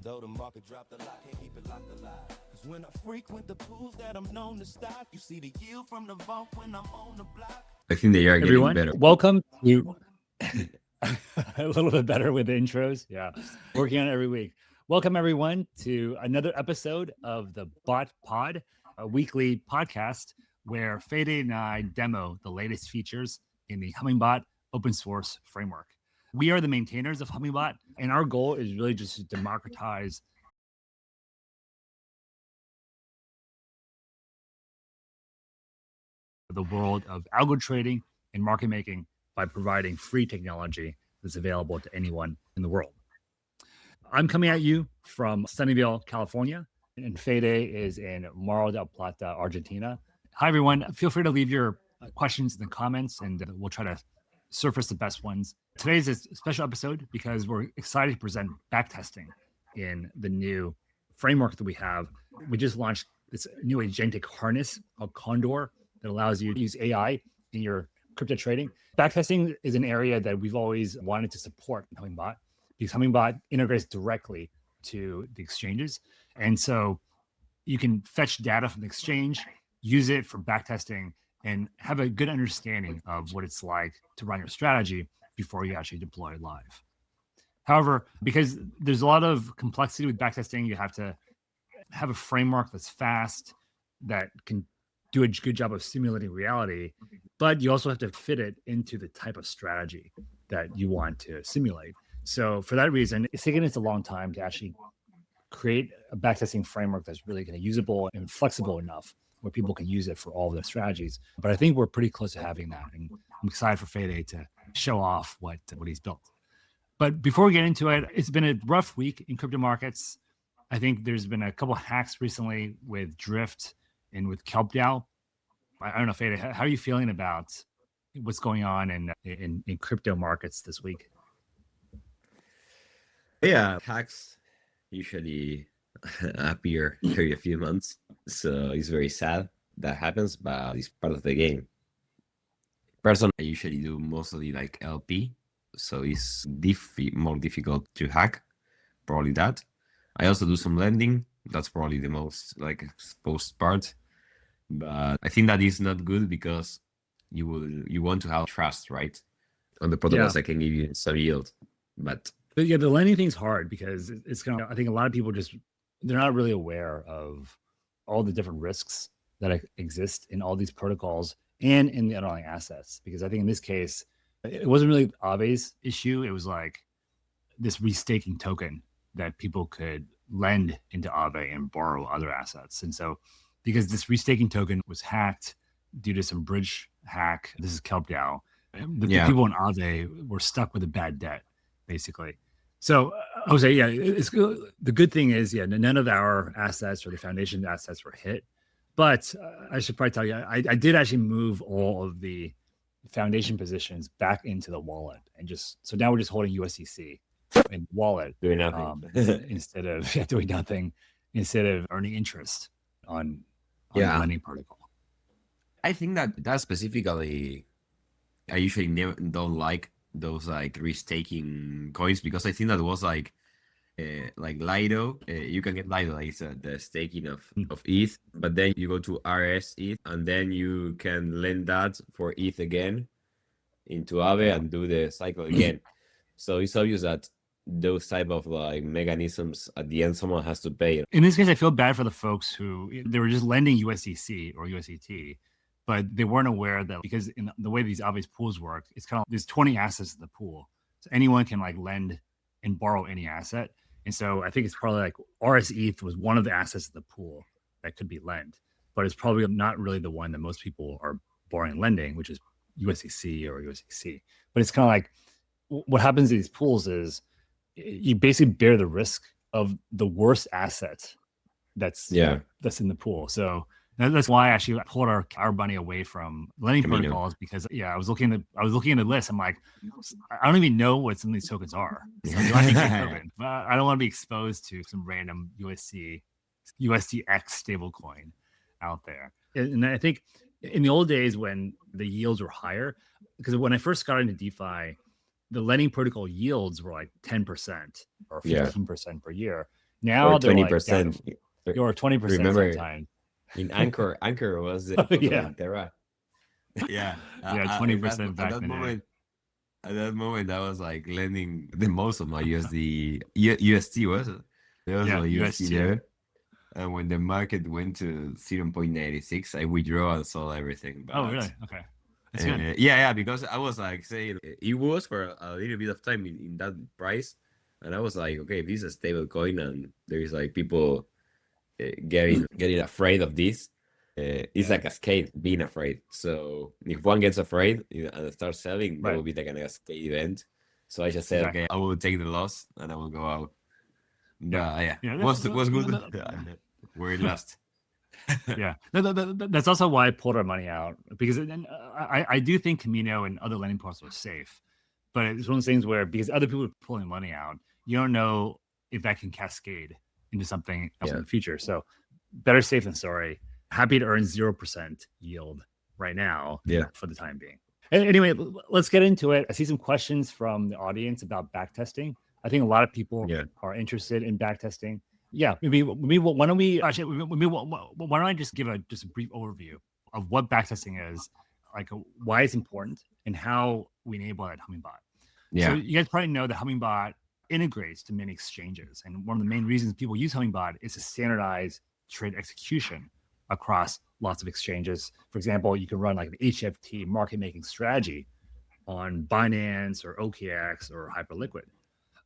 though the market dropped a lot, can't keep it locked alive. Cause when I frequent the pools that I'm known to stock, you see the yield from the vault when I'm on the block. I think they are getting better. Welcome to a little bit better with the intros. Yeah, working on it every week. Welcome everyone to another episode of the Bot Pod, a weekly podcast where Fede and I demo the latest features in the Hummingbot open source framework. We are the maintainers of Hummingbot, and our goal is really just to democratize the world of algo trading and market making by providing free technology that's available to anyone in the world. I'm coming at you from Sunnyvale, California, and Fede is in Mar del Plata, Argentina. Hi, everyone. Feel free to leave your questions in the comments, and we'll try to surface the best ones. Today's a special episode because we're excited to present backtesting in the new framework that we have. We just launched this new agentic harness called Condor that allows you to use AI in your crypto trading. Backtesting is an area that we've always wanted to support in Hummingbot because Hummingbot integrates directly to the exchanges. And so you can fetch data from the exchange, use it for backtesting, and have a good understanding of what it's like to run your strategy before you actually deploy live. However, because there's a lot of complexity with backtesting, you have to have a framework that's fast, that can do a good job of simulating reality, but you also have to fit it into the type of strategy that you want to simulate. So for that reason, it's taken us a long time to actually create a backtesting framework that's really kind of usable and flexible enough where people can use it for all of their strategies. But I think we're pretty close to having that. And I'm excited for Fede to show off what he's built. But before we get into it, it's been a rough week in crypto markets. I think there's been a couple of hacks recently with Drift and with KelpDAO. I don't know, Fede, how are you feeling about what's going on in crypto markets this week? Yeah, hacks usually appear every few months, so it's very sad that happens, but it's part of the game. Personally, I usually do mostly like LP, so it's more difficult to hack, probably that. I also do some lending. That's probably the most like exposed part. But I think that is not good because you want to have trust, right? On the protocols that can give you some yield. But yeah, the lending thing's hard because it's kind of, I think a lot of people they're not really aware of all the different risks that exist in all these protocols and in the underlying assets. Because I think in this case, it wasn't really Aave's issue. It was like this restaking token that people could lend into Aave and borrow other assets. And so because this restaking token was hacked due to some bridge hack, this is KelpDAO, the people in Aave were stuck with a bad debt, basically. So I would say, it's good. The good thing is, none of our assets or the foundation assets were hit. But I should probably tell you, I did actually move all of the foundation positions back into the wallet, and so now we're just holding USDC in wallet, doing nothing instead of doing nothing, instead of earning interest on the lending protocol. I think that specifically, I usually don't like those like restaking coins because I think that was like Lido. You can get Lido, like the staking of ETH, but then you go to RS ETH and then you can lend that for ETH again into Aave and do the cycle again. So it's obvious that those type of like mechanisms at the end someone has to pay. In this case, I feel bad for the folks who they were just lending USDC or USDT, but they weren't aware that because in the way these Aave's pools work, it's kind of there's 20 assets in the pool, so anyone can like lend and borrow any asset. And so I think it's probably like RS ETH was one of the assets in the pool that could be lent, but it's probably not really the one that most people are borrowing and lending, which is USDC or USDC. But it's kind of like what happens in these pools is you basically bear the risk of the worst asset that's in the pool. So that's why I actually pulled our money away from lending protocols because I was looking at the list. I'm like, I don't even know what some of these tokens are. So I don't want to be exposed to some random USDX stablecoin out there. And I think in the old days when the yields were higher, because when I first got into DeFi, the lending protocol yields were like 10% or 15% per year. Now or they're like 20%. or 20% Remember sometimes. in Anchor was Oh, also yeah. like Terra. Yeah, Yeah, at 20% back that in the day. moment, I was like lending the most of my UST was it? There was Yeah, like UST UST. there. And when the market went to 0.96, I withdrew and sold everything. Oh, But really? Okay. That's good. yeah, because I was like saying it was for a little bit of time in that price. And I was like, okay, if this is a stable coin and there is like people getting afraid of this, it's like a cascade being afraid. So if one gets afraid and starts selling, there Right. will be like an cascade event. So I just said, Exactly. okay, I will take the loss and I will go out. But yeah, Yeah. was good. We're lost. Yeah, that's also why I pulled our money out, because I do think Camino and other lending portals are safe, but it's one of those things where because other people are pulling money out, you don't know if that can cascade into something else in the future. So better safe than sorry. Happy to earn 0% yield right now. Yeah. For the time being. Anyway, let's get into it. I see some questions from the audience about backtesting. I think a lot of people are interested in backtesting. Yeah, maybe why don't we actually why don't I just give a brief overview of what backtesting is, like why it's important and how we enable it at Hummingbot. Yeah. So you guys probably know that Hummingbot integrates to many exchanges, and one of the main reasons people use Hummingbot is to standardize trade execution across lots of exchanges. For example, you can run like an HFT market making strategy on Binance or OKX or Hyperliquid.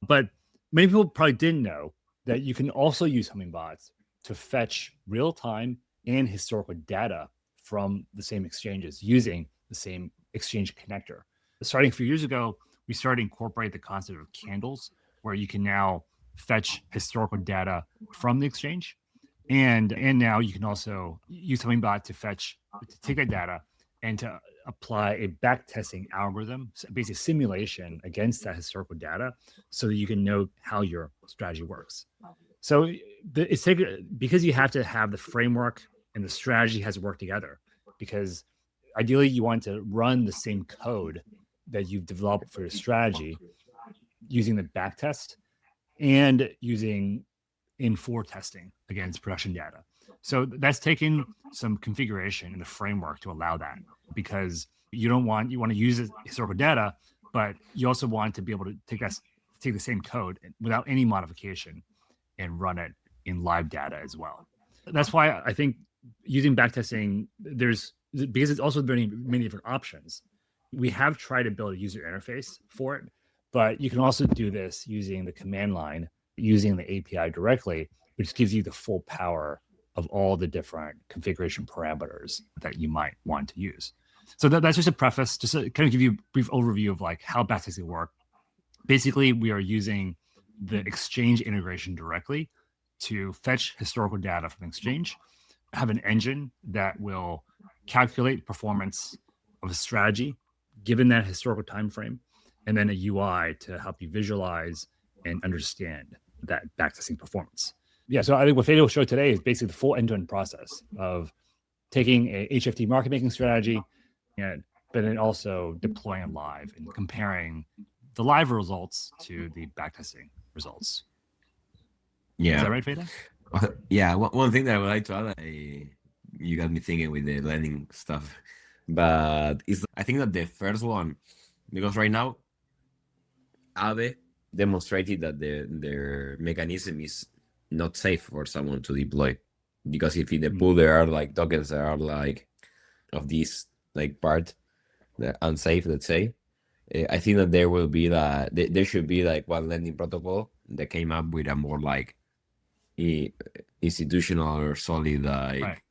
But many people probably didn't know that you can also use Hummingbots to fetch real-time and historical data from the same exchanges using the same exchange connector. Starting a few years ago, we started to incorporate the concept of candles, where you can now fetch historical data from the exchange. And now you can also use Hummingbot to take that data and to apply a backtesting algorithm, basically simulation against that historical data, so that you can know how your strategy works. So because you have to have the framework and the strategy has to work together, because ideally you want to run the same code that you've developed for your strategy using the backtest and using in-for testing against production data. So that's taking some configuration in the framework to allow that, because you want to use historical data, but you also want to be able to take the same code without any modification and run it in live data as well. That's why I think using backtesting, because it's also many different options. We have tried to build a user interface for it, but you can also do this using the command line, using the API directly, which gives you the full power of all the different configuration parameters that you might want to use. So that's just a preface, just to kind of give you a brief overview of like how backtesting work. Basically, we are using the exchange integration directly to fetch historical data from the exchange, have an engine that will calculate performance of a strategy given that historical time frame, and then a UI to help you visualize and understand that backtesting performance. Yeah, so I think what Fede will show today is basically the full end-to-end process of taking a HFT market making strategy, but then also deploying it live and comparing the live results to the backtesting results. Yeah. Is that right, Fede? Yeah, one thing that I would like to add, you got me thinking with the lending stuff, but I think that the first one, because right now, Aave demonstrated that their mechanism is not safe for someone to deploy, because if in the pool there are like tokens that are like of this like part that unsafe, let's say, I think that there will be there should be like one lending protocol that came up with a more like institutional or solid like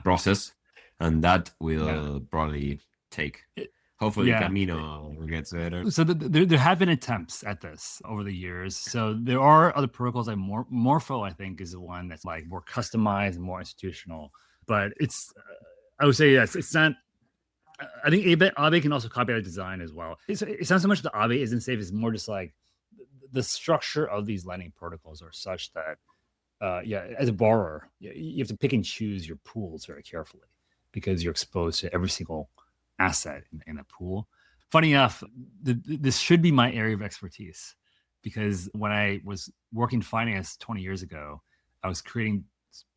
process, and that will probably take. Hopefully, Camino gets better. So there have been attempts at this over the years. So there are other protocols like Morpho, I think, is the one that's like more customized and more institutional. But it's, I would say, yes, it's not. I think Aave can also copy that design as well. It's not so much that Aave isn't safe; it's more just like the structure of these lending protocols are such that, as a borrower, you have to pick and choose your pools very carefully, because you're exposed to every single asset in a pool. Funny enough, this should be my area of expertise, because when I was working finance 20 years ago, I was creating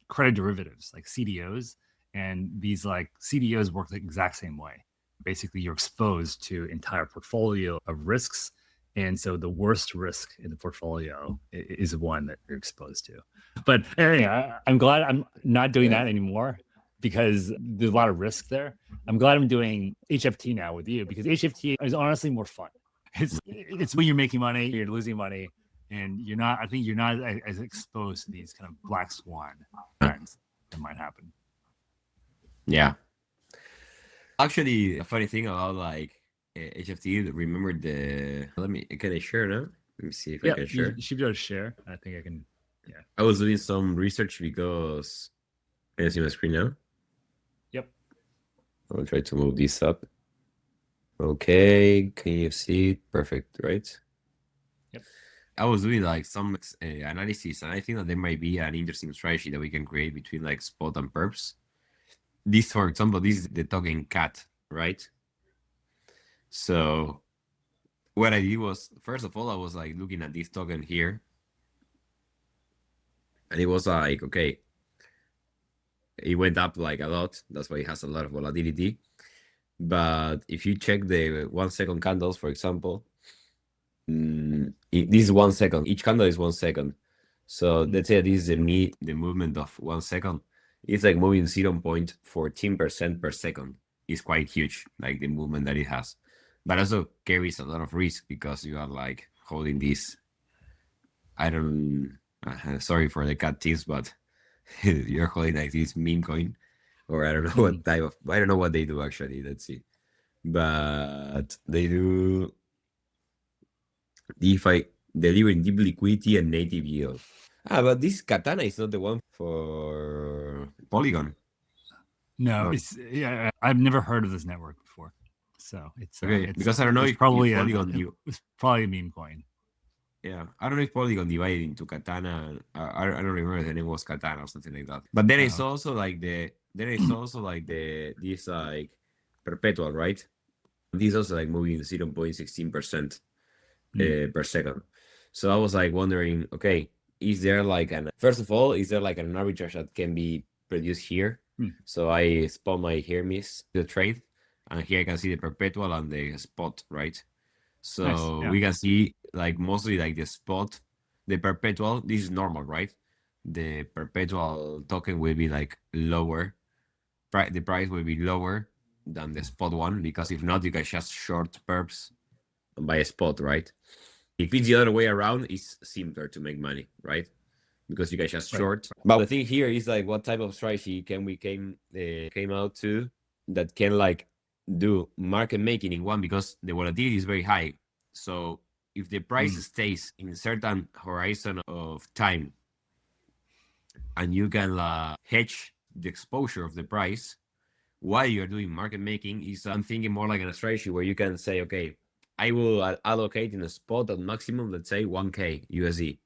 credit derivatives like CDOs, and these like CDOs work the exact same way. Basically, you're exposed to entire portfolio of risks, and so the worst risk in the portfolio is the one that you're exposed to. But anyway, I'm glad I'm not doing that anymore because there's a lot of risk there. I'm glad I'm doing HFT now with you because HFT is honestly more fun. It's when you're making money, you're losing money, and you're not. I think you're not as exposed to these kind of black swan events that might happen. Yeah. Actually, a funny thing about like HFT. Remember the? Can I share now? Let me see if I can share. You should be able to share. I think I can. Yeah. I was doing some research because can you see my screen now? Yep. I'll try to move this up. Okay, can you see it? Perfect, right? Yep. I was doing like some analysis, and I think that there might be an interesting strategy that we can create between like spot and perps. This, for example, this is the token CAT, right? So what I did was, first of all, I was like looking at this token here, and it was like, okay, it went up like a lot. That's why it has a lot of volatility. But if you check the 1 second candles, for example, this is 1 second. Each candle is 1 second. So let's say this is the movement of 1 second. It's like moving 0.14% per second. It's quite huge, like the movement that it has. But also carries a lot of risk because you are like holding this. I don't. Sorry for the cat teams, but you're holding like this meme coin, or I don't know what type of. I don't know what they do actually. Let's see, but they do DeFi, delivering deep liquidity and native yield. But this Katana is not the one for Polygon. No, it's I've never heard of this network before, so it's okay. It's, because I don't know if probably Polygon. It's probably a meme coin. Yeah, I don't know if Polygon divided into Katana. I don't remember if the name was Katana or something like that. But then it's also like this like Perpetual, right? This is also like moving 0.16% per second. So I was like wondering, okay, is there like first of all, is there like an arbitrage that can be produced here? So I spot my Hermes, the trade, and here I can see the Perpetual and the spot, right? So Nice, we can see like mostly like the spot, the Perpetual. This is normal, right? The Perpetual token will be like lower. The price will be lower than the spot one because if not, you can just short perps and buy a spot, right? If it's the other way around, it's simpler to make money, right? Because you can just short. But the thing here is like, what type of strategy can we came out to that can like do market making in one, because the volatility is very high. So if the price stays in a certain horizon of time and you can hedge the exposure of the price while you're doing market making, is I'm thinking more like a strategy where you can say, okay, I will allocate in a spot at maximum, let's say 1K USD.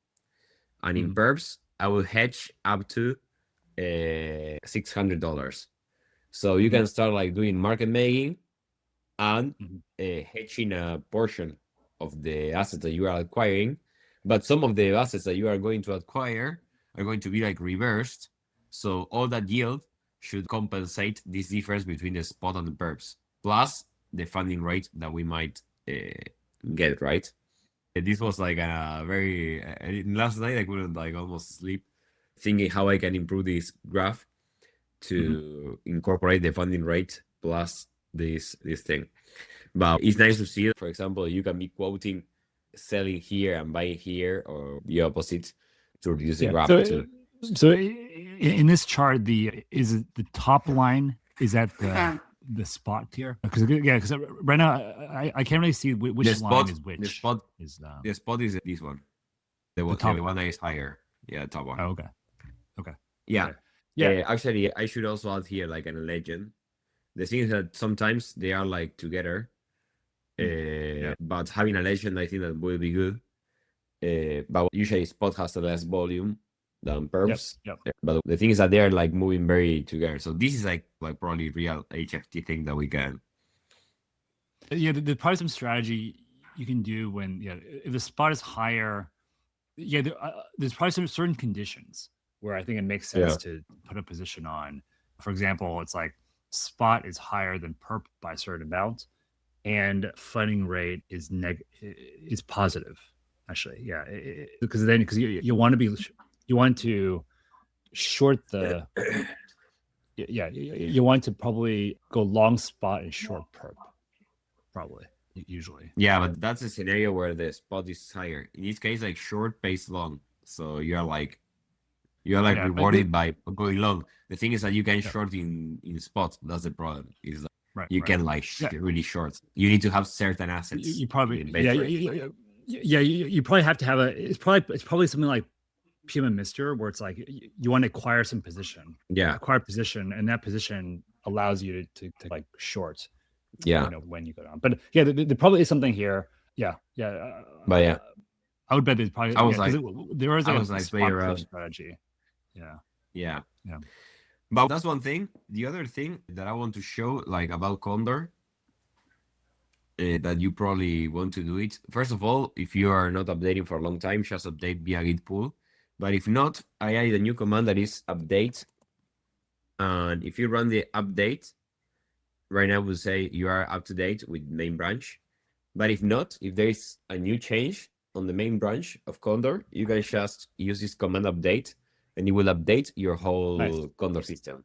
And in perps, I will hedge up to $600. So you can start like doing market making and hedging a portion of the assets that you are acquiring. But some of the assets that you are going to acquire are going to be like reversed. So all that yield should compensate this difference between the spot and the perps, plus the funding rate that we might get, right? This was like a very last night I couldn't like almost sleep thinking how I can improve this graph to incorporate the funding rate plus this thing. But it's nice to see, for example, you can be quoting selling here and buying here, or the opposite, to reduce the graph too. So in this chart, the top line is at the spot tier? Because right now I can't really see which line is which. The spot is this one. The one that is higher. Yeah, the top one. Oh, okay. Yeah. Actually, I should also add here like a legend. The thing is that sometimes they are like together. But having a legend, I think that will be good. But usually spot has the less volume than perps. But the thing is that they are like moving very together. So this is like probably real HFT thing that we can. Yeah, the probably some strategy you can do when if the spot is higher, there's probably some certain conditions where I think it makes sense to put a position on. For example, it's like spot is higher than perp by a certain amount, and funding rate is positive. Actually, because you want to short the you want to probably go long spot and short perp, probably usually. Yeah, but that's a scenario where the spot is higher. In this case, like short pays long, so you're like rewarded by going long. The thing is that you can short in spot. That's the problem. Is that you can like really short. You need to have certain assets. You probably you probably have to have it's probably something like PMM Mister, where it's like you want to acquire some position. Acquire position, and that position allows you to like short. When you go down. But there probably is something here. But I would bet there's probably there is like a spot strategy. Yeah. But that's one thing. The other thing that I want to show, like about Condor, that you probably want to do it. First of all, if you are not updating for a long time, just update via git pull. But if not, I added a new command that is update. And if you run the update, right now we'll say you are up to date with main branch. But if not, if there is a new change on the main branch of Condor, you can just use this command update, and it will update your whole Condor system.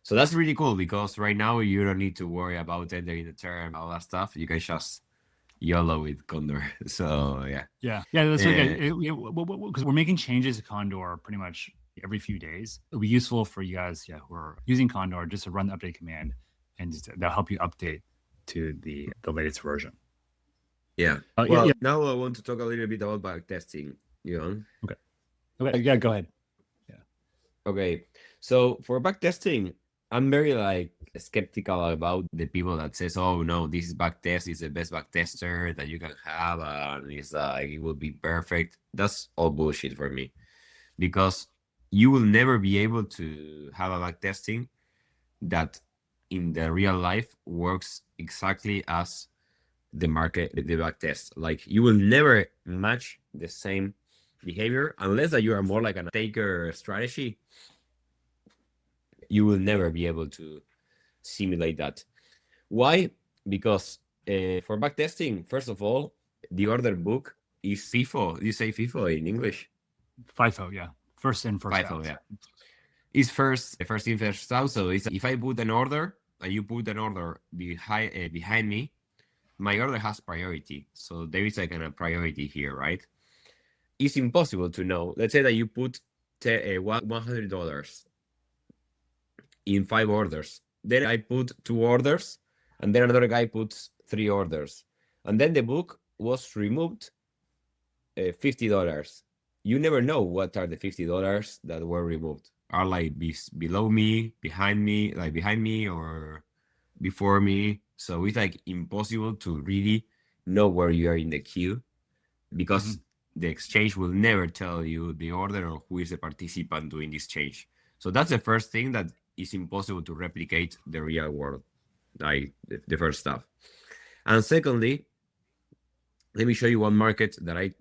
So that's really cool, because right now you don't need to worry about entering the term, all that stuff. You can just YOLO with Condor. So that's because we're making changes to Condor pretty much every few days. It'll be useful for you guys who are using Condor just to run the update command, and that'll help you update to the latest version. Now I want to talk a little bit about backtesting. Okay, go ahead. Okay, so for backtesting, I'm very like skeptical about the people that says, "Oh no, this is backtest is the best backtester that you can have, and it's like it will be perfect." That's all bullshit for me, because you will never be able to have a backtesting that in the real life works exactly as the backtest. Like you will never match the same behavior unless that you are more like a taker strategy. You will never be able to simulate that. Why? Because for backtesting, first of all, the order book is FIFO. You say FIFO in English? FIFO, yeah. First in, first FIFO, out. Yeah. It's first in, first out. So it's, if I put an order and you put an order behind me, my order has priority. So there is like a priority here, right? It's impossible to know. Let's say that you put $100 in 5 orders. Then I put 2 orders, and then another guy puts 3 orders. And then the book was removed $50. You never know what are the $50 that were removed. Are like below me, behind me, or before me. So it's like impossible to really know where you are in the queue, because the exchange will never tell you the order or who is the participant doing this change. So that's the first thing that is impossible to replicate the real world, like the first stuff. And secondly, let me show you one market that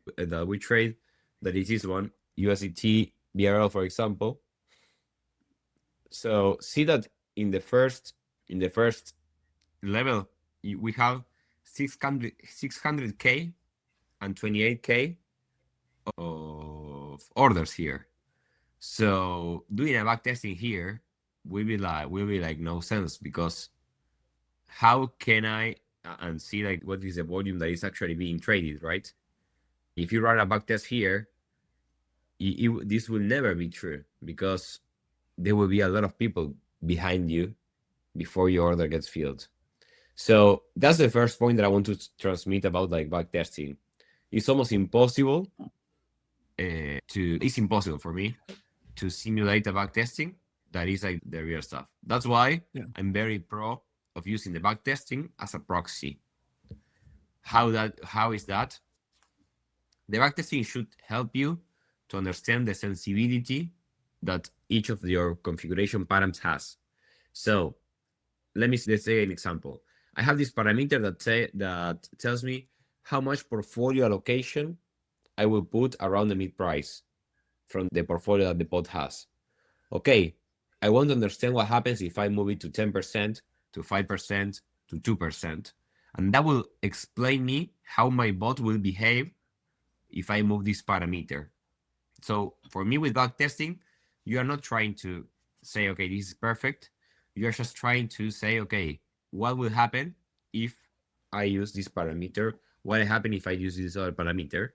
we trade, that is this one, USDT BRL, for example. So see that in the first level, we have 600K and 28K of orders here. So doing a backtesting here will be like no sense, because how can I and see like what is the volume that is actually being traded, right? If you run a backtest here, this will never be true, because there will be a lot of people behind you before your order gets filled. So that's the first point that I want to transmit about like backtesting. It's almost impossible it's impossible for me to simulate a backtesting that is like the real stuff. That's why I'm very pro of using the backtesting as a proxy. How is that? The backtesting should help you to understand the sensibility that each of your configuration patterns has. So let's say an example. I have this parameter that tells me how much portfolio allocation I will put around the mid price from the portfolio that the bot has. Okay, I want to understand what happens if I move it to 10%, to 5%, to 2%. And that will explain me how my bot will behave if I move this parameter. So for me with backtesting, you are not trying to say, okay, this is perfect. You're just trying to say, okay, what will happen if I use this parameter? What will happen if I use this other parameter?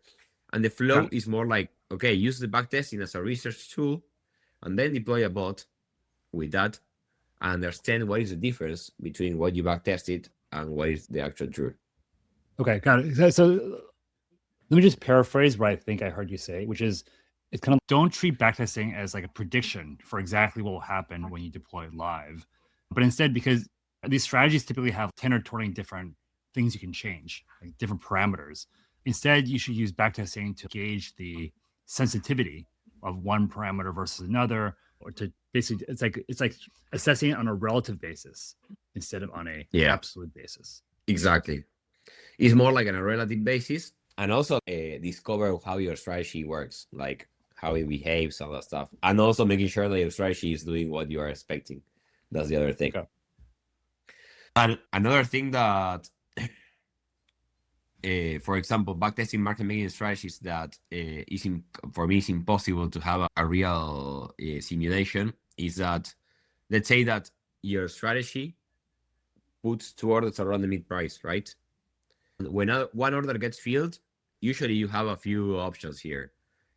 And the flow is more like, okay, use the backtesting as a research tool and then deploy a bot with that and understand what is the difference between what you backtested and what is the actual truth. Okay, got it. So let me just paraphrase what I think I heard you say, which is it's kind of don't treat backtesting as like a prediction for exactly what will happen when you deploy it live, but instead, because these strategies typically have 10 or 20 different things you can change, like different parameters. Instead, you should use backtesting to gauge the sensitivity of one parameter versus another, or to basically, it's like assessing it on a relative basis instead of on a absolute basis. Exactly. It's more like on a relative basis, and also discover how your strategy works, like how it behaves, all that stuff, and also making sure that your strategy is doing what you are expecting. That's the other thing. Okay. And another thing that, for example, backtesting market making strategies that for me is impossible to have a real simulation is that, let's say that your strategy puts 2 orders around the mid price, right? When one order gets filled, usually you have a few options here.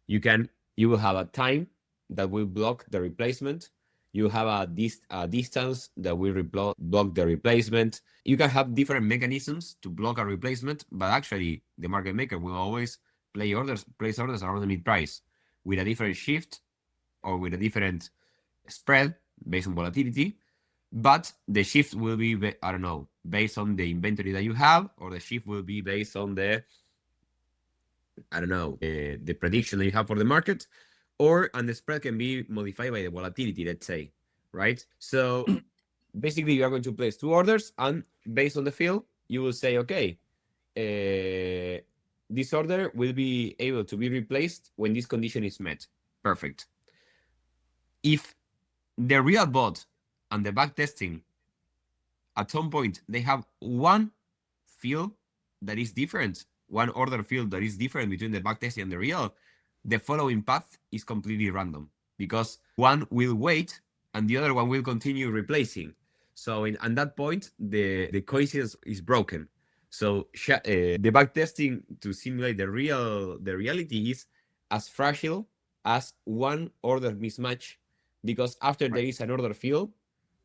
You will have a time that will block the replacement. You have a distance that will block the replacement. You can have different mechanisms to block a replacement, but actually the market maker will always place orders around the mid price with a different shift or with a different spread based on volatility. But the shift will be, I don't know, based on the inventory that you have, or the shift will be based on the, I don't know, the prediction that you have for the market, and the spread can be modified by the volatility, let's say, right? So basically you are going to place 2 orders, and based on the fill, you will say, okay, this order will be able to be replaced when this condition is met. Perfect. If the real bot and the backtesting, at some point, they have one field that is different, one order field that is different between the backtesting and the real, the following path is completely random, because one will wait and the other one will continue replacing. So at that point, the coincidence is broken. So the backtesting to simulate the reality is as fragile as one order mismatch, because after there is an order field,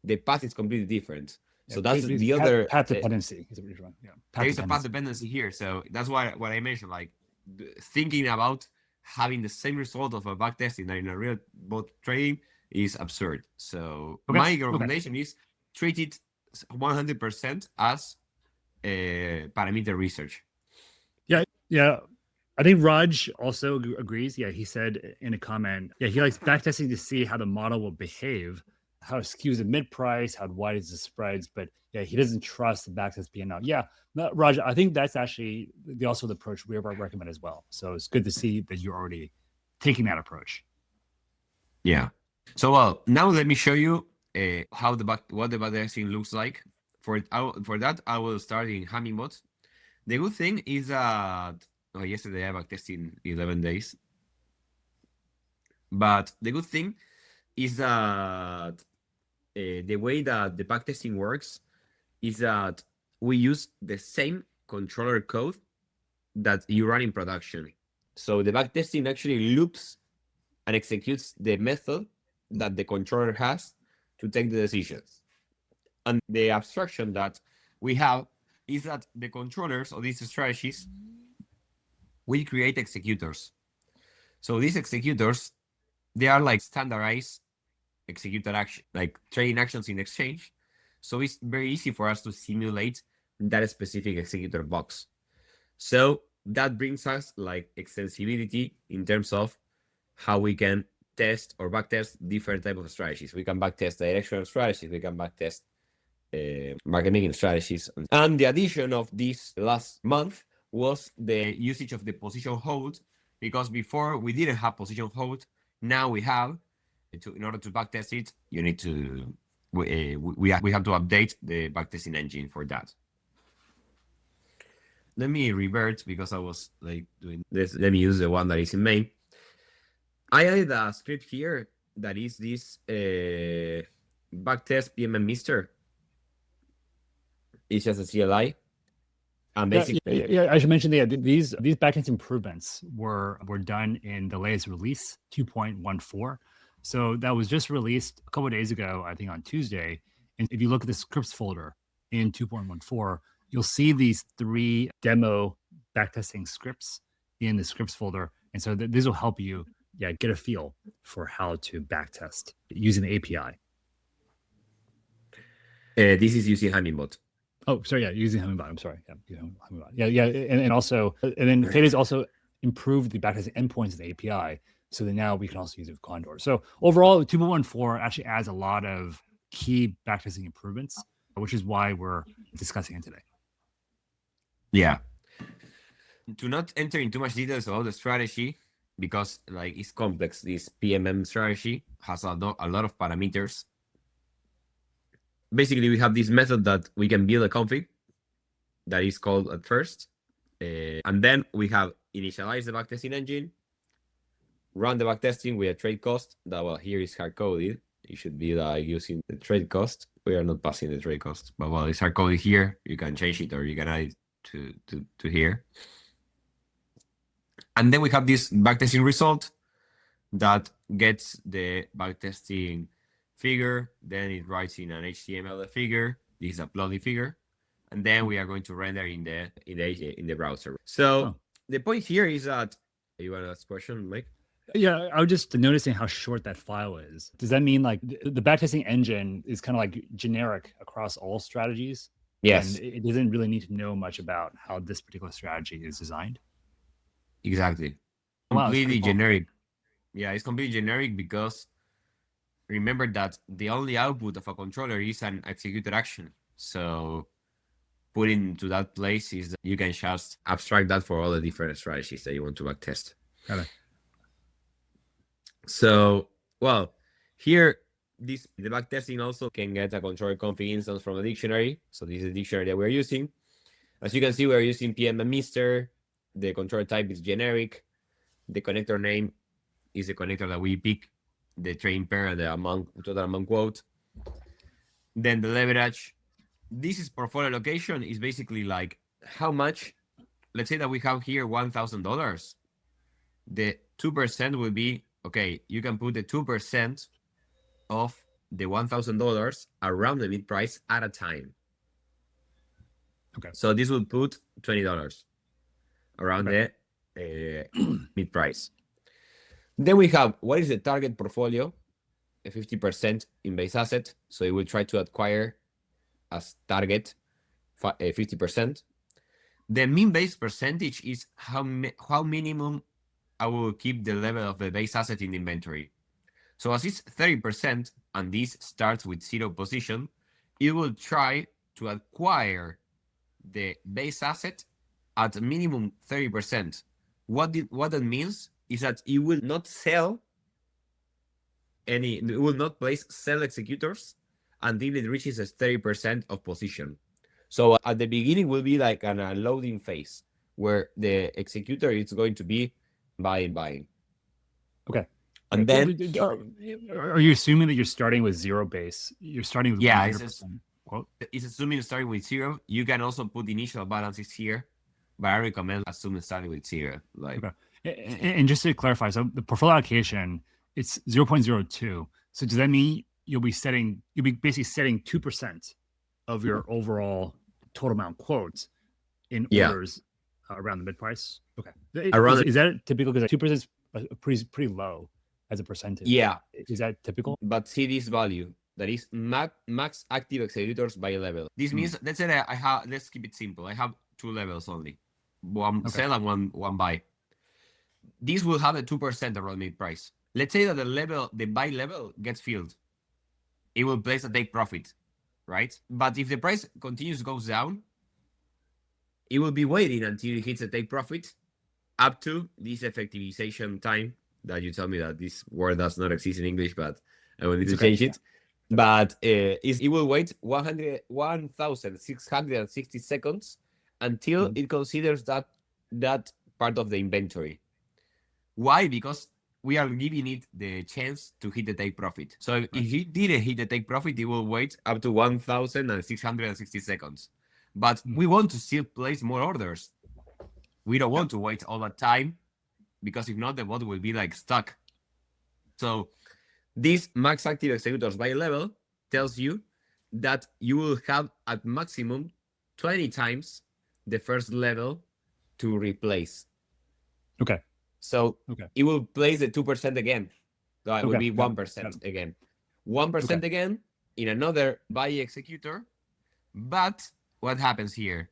the path is completely different. So that's the other path dependency. There is a path dependency here. So that's what I mentioned, like thinking about having the same result of a backtesting that in a real bot trading is absurd. So my recommendation is treat it 100% as parameter research. Yeah. I think Raj also agrees. Yeah, he said in a comment, he likes backtesting to see how the model will behave, how it skews the mid price, how it widens the spreads, but he doesn't trust the backtest being out. Raj, I think that's actually also the approach we recommend as well. So it's good to see that you're already taking that approach. Yeah. So now let me show you what the backtesting looks like. For that, I will start in Hummingbot. The good thing is that yesterday I backtested 11 days. But the good thing is that the way that the backtesting works is that we use the same controller code that you run in production. So the backtesting actually loops and executes the method that the controller has to take the decisions. And the abstraction that we have is that the controllers of these strategies will create executors. So these executors, they are like standardized executor action, like trading actions in exchange. So it's very easy for us to simulate that specific executor box. So that brings us like extensibility in terms of how we can test or backtest different types of strategies. We can backtest directional strategies. We can backtest market making strategies. And the addition of this last month was the usage of the position hold, because before we didn't have position hold. Now we have. In order to backtest it, you need to we have to update the backtesting engine for that. Let me revert because I was like doing this. Let me use the one that is in main. I added a script here that is this backtest PMM Mister. It's just a CLI. And basically, I should mention that these backtest improvements were done in the latest release 2.14. So that was just released a couple of days ago, I think on Tuesday. And if you look at the scripts folder in 2.14, you'll see these 3 demo backtesting scripts in the scripts folder. And so this will help you get a feel for how to backtest using the API. This is using Hummingbot. Oh, sorry. Yeah, using Hummingbot. I'm sorry. Yeah, Hummingbot. Yeah. And also, and then Fede has also improved the backtesting endpoints of the API. So that now we can also use it with Condor. So overall, 2.14 actually adds a lot of key backtesting improvements, which is why we're discussing it today. Yeah. To not enter into much details about the strategy, because like it's complex, this PMM strategy has a lot of parameters. Basically, we have this method that we can build a config that is called at first. And then we have initialize the backtesting engine, run the backtesting with a trade cost that, well, here is hard coded. It should be like using the trade cost. We are not passing the trade cost, but well, it's hard coded here. You can change it or you can add it to here. And then we have this backtesting result that gets the backtesting figure. Then it writes in an HTML figure. This is a plotting figure. And then we are going to render in the browser. So the point here is that, you want to ask a question, Mike? Yeah, I was just noticing how short that file is. Does that mean like the backtesting engine is kind of like generic across all strategies? Yes. And it doesn't really need to know much about how this particular strategy is designed? Exactly. Wow, Completely generic. Yeah, it's completely generic because remember that the only output of a controller is an executed action. So putting into that place is that you can just abstract that for all the different strategies that you want to backtest. Got it. So, well, here, the backtesting also can get a controller config instance from a dictionary. So this is the dictionary that we're using. As you can see, we're using PMM Mister. The controller type is generic. The connector name is the connector that we pick, the train pair and the total amount quote. Then the leverage. This is portfolio allocation, is basically like how much, let's say that we have here $1,000. The 2% will be, okay, you can put the 2% of the $1,000 around the mid price at a time. Okay. So this will put $20 around the mid price. Then we have what is the target portfolio, a 50% in base asset. So it will try to acquire as target 50%. The mean base percentage is how minimum I will keep the level of the base asset in the inventory. So as it's 30% and this starts with 0 position, it will try to acquire the base asset at minimum 30%. What that means is that it will not place sell executors until it reaches a 30% of position. So at the beginning will be like a loading phase where the executor is going to be buying. Okay. And then are you assuming that you're starting with 0 base? You're starting with 100% quote? It's assuming starting with 0. You can also put initial balances here, but I recommend assuming starting with 0. Like, okay. And just to clarify, so the portfolio allocation, it's 0.02. So does that mean you'll be basically setting 2% of your overall total amount quotes in orders around the mid price? Okay. Is that typical? Because 2% is pretty low as a percentage. Yeah. Is that typical? But see this value. That is max active executors by level. This means, let's say that I have, let's keep it simple. I have 2 levels only. One sell and one buy. This will have a 2% around mid price. Let's say that the buy level gets filled. It will place a take profit, right? But if the price goes down, it will be waiting until it hits the take profit up to this effectivization time that you tell me that this word does not exist in English, but I will need to change it. But it will wait 1,660 seconds until it considers that part of the inventory. Why? Because we are giving it the chance to hit the take profit. So if it didn't hit the take profit, it will wait up to 1,660 seconds. But we want to still place more orders. We don't want to wait all that time, because if not, the bot will be like stuck. So this max active executors by level tells you that you will have at maximum 20 times the first level to replace. Okay. So it will place the 2% again. So it will be 1% again. 1% again in another buy executor. But what happens here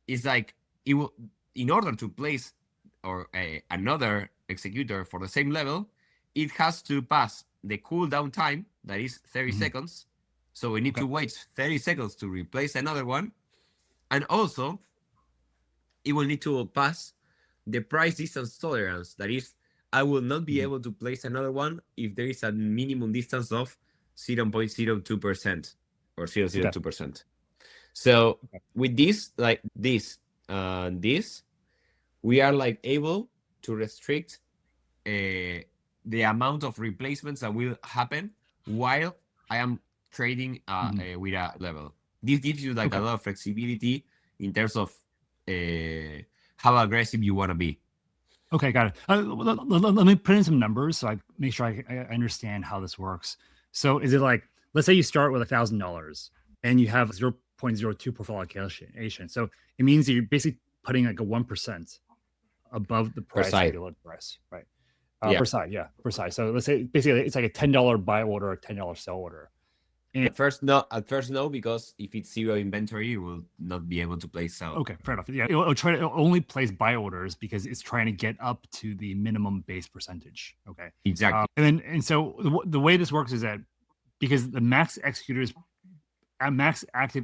is like it will, in order to place another executor for the same level, it has to pass the cooldown time, that is 30 seconds. So we need to wait 30 seconds to replace another one. And also, it will need to pass the price distance tolerance. That is, I will not be able to place another one if there is a minimum distance of 0.02% or 0.02%. So with this, like this, we are like able to restrict the amount of replacements that will happen while I am trading with a level. This gives you like a lot of flexibility in terms of how aggressive you want to be. Okay, got it. Let me put in some numbers so I make sure I understand how this works. So is it like, let's say you start with $1,000 and you have 0.02 portfolio allocation. So it means that you're basically putting like a 1% above the price, the price, right? Per side. So let's say basically it's like a $10 buy order, a $10 sell order. And at first, no, because if it's zero inventory, you will not be able to place sell. Okay, fair enough. Yeah, it'll only place buy orders because it's trying to get up to the minimum base percentage. Okay, exactly. And so the way this works is that because the max active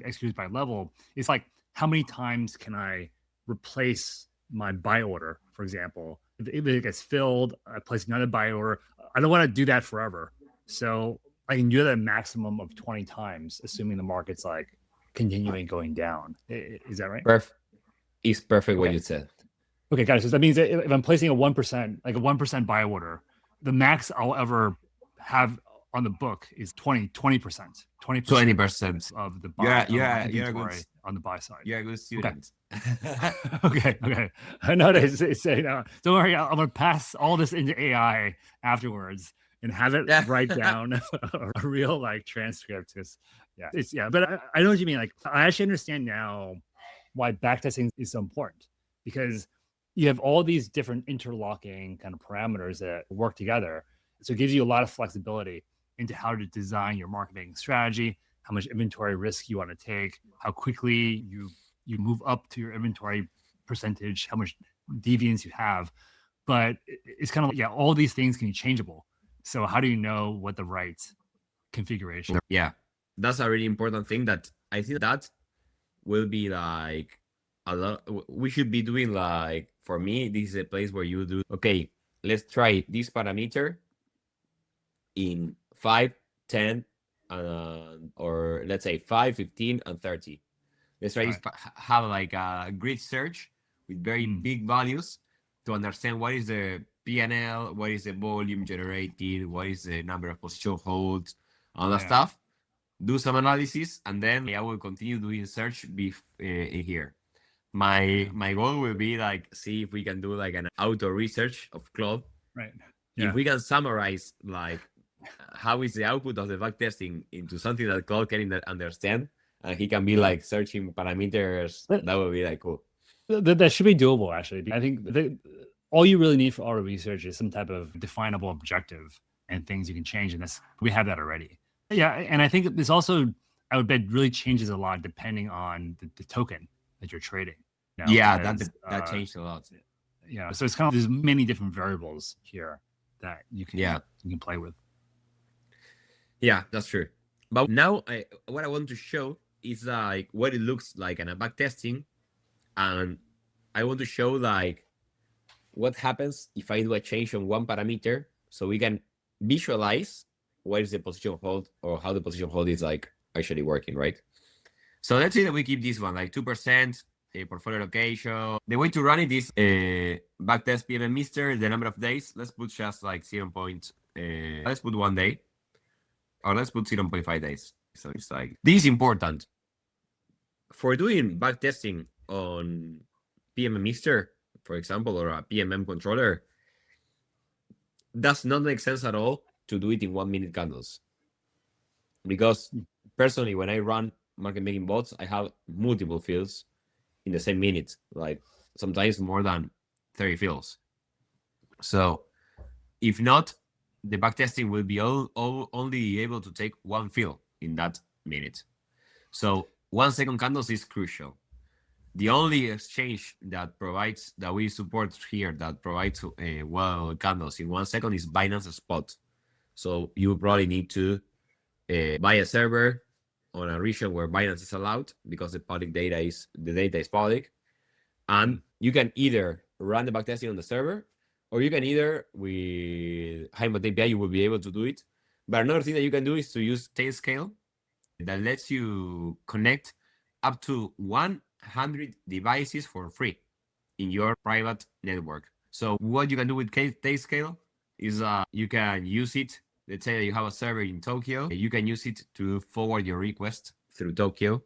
executors by level is like how many times can I replace my buy order, for example. If it gets filled, I place another buy order. I don't want to do that forever. So I can do that a maximum of 20 times, assuming the market's like continuing going down. Is that right? It's perfect what you said. Okay, got it. So that means that if I'm placing a 1%, like a 1% buy order, the max I'll ever have on the book is 20%. 20% of the buy inventory on the buy side. You're a good student. Okay. I know to say now. Don't worry, I'm gonna pass all this into AI afterwards and have it write down a real like transcript. But I know what you mean. Like I actually understand now why backtesting is so important, because you have all these different interlocking kind of parameters that work together. So it gives you a lot of flexibility into how to design your market making strategy, how much inventory risk you want to take, how quickly you move up to your inventory percentage, how much deviance you have. But it's kind of like, all these things can be changeable. So how do you know what the right configuration? Yeah, that's a really important thing that I think that will be like a lot. We should be doing like, for me, this is a place where you do, okay, let's try this parameter in 5, 10, or let's say 5, 15, and 30. Let's try to have like a grid search with very big values to understand what is the PNL, what is the volume generated, what is the number of position holds, all that stuff. Do some analysis, and then I will continue doing search in here. My goal will be like, see if we can do like an auto research of Claude. Right. If we can summarize like how is the output of the backtesting into something that Claude can understand, and he can be like searching parameters, that would be like cool. That should be doable, actually. I think all you really need for auto research is some type of definable objective and things you can change, and we have that already. Yeah, and I think this also, I would bet, really changes a lot depending on the token that you're trading. That changed a lot. Yeah, so it's kind of, there's many different variables here that you can play with. Yeah, that's true. But now what I want to show is like what it looks like in a backtesting and I want to show like what happens if I do a change on one parameter, so we can visualize what is the position hold or how the position hold is like actually working, right? So let's say that we keep this one like 2%, portfolio allocation. The way to run it is backtest PMM Mister, the number of days. Let's put just like 0. Let's put 1 day, or let's put 0.5 days. So it's like, this is important. For doing backtesting on PMM Mister, for example, or a PMM controller, does not make sense at all to do it in 1 minute candles. Because personally, when I run market making bots, I have multiple fields in the same minute, like sometimes more than 30 fields. So if not, the backtesting will be only able to take 1 field in that minute. So 1 second candles is crucial. The only exchange that we support here that provides well candles in 1 second is Binance Spot. So you probably need to buy a server on a region where Binance is allowed, because the data is public, and you can either run the backtesting on the server, or you can either with Hummingbot API you will be able to do it. But another thing that you can do is to use Tailscale that lets you connect up to 100 devices for free in your private network. So what you can do with Tailscale is you can use it. Let's say that you have a server in Tokyo. You can use it to forward your request through Tokyo.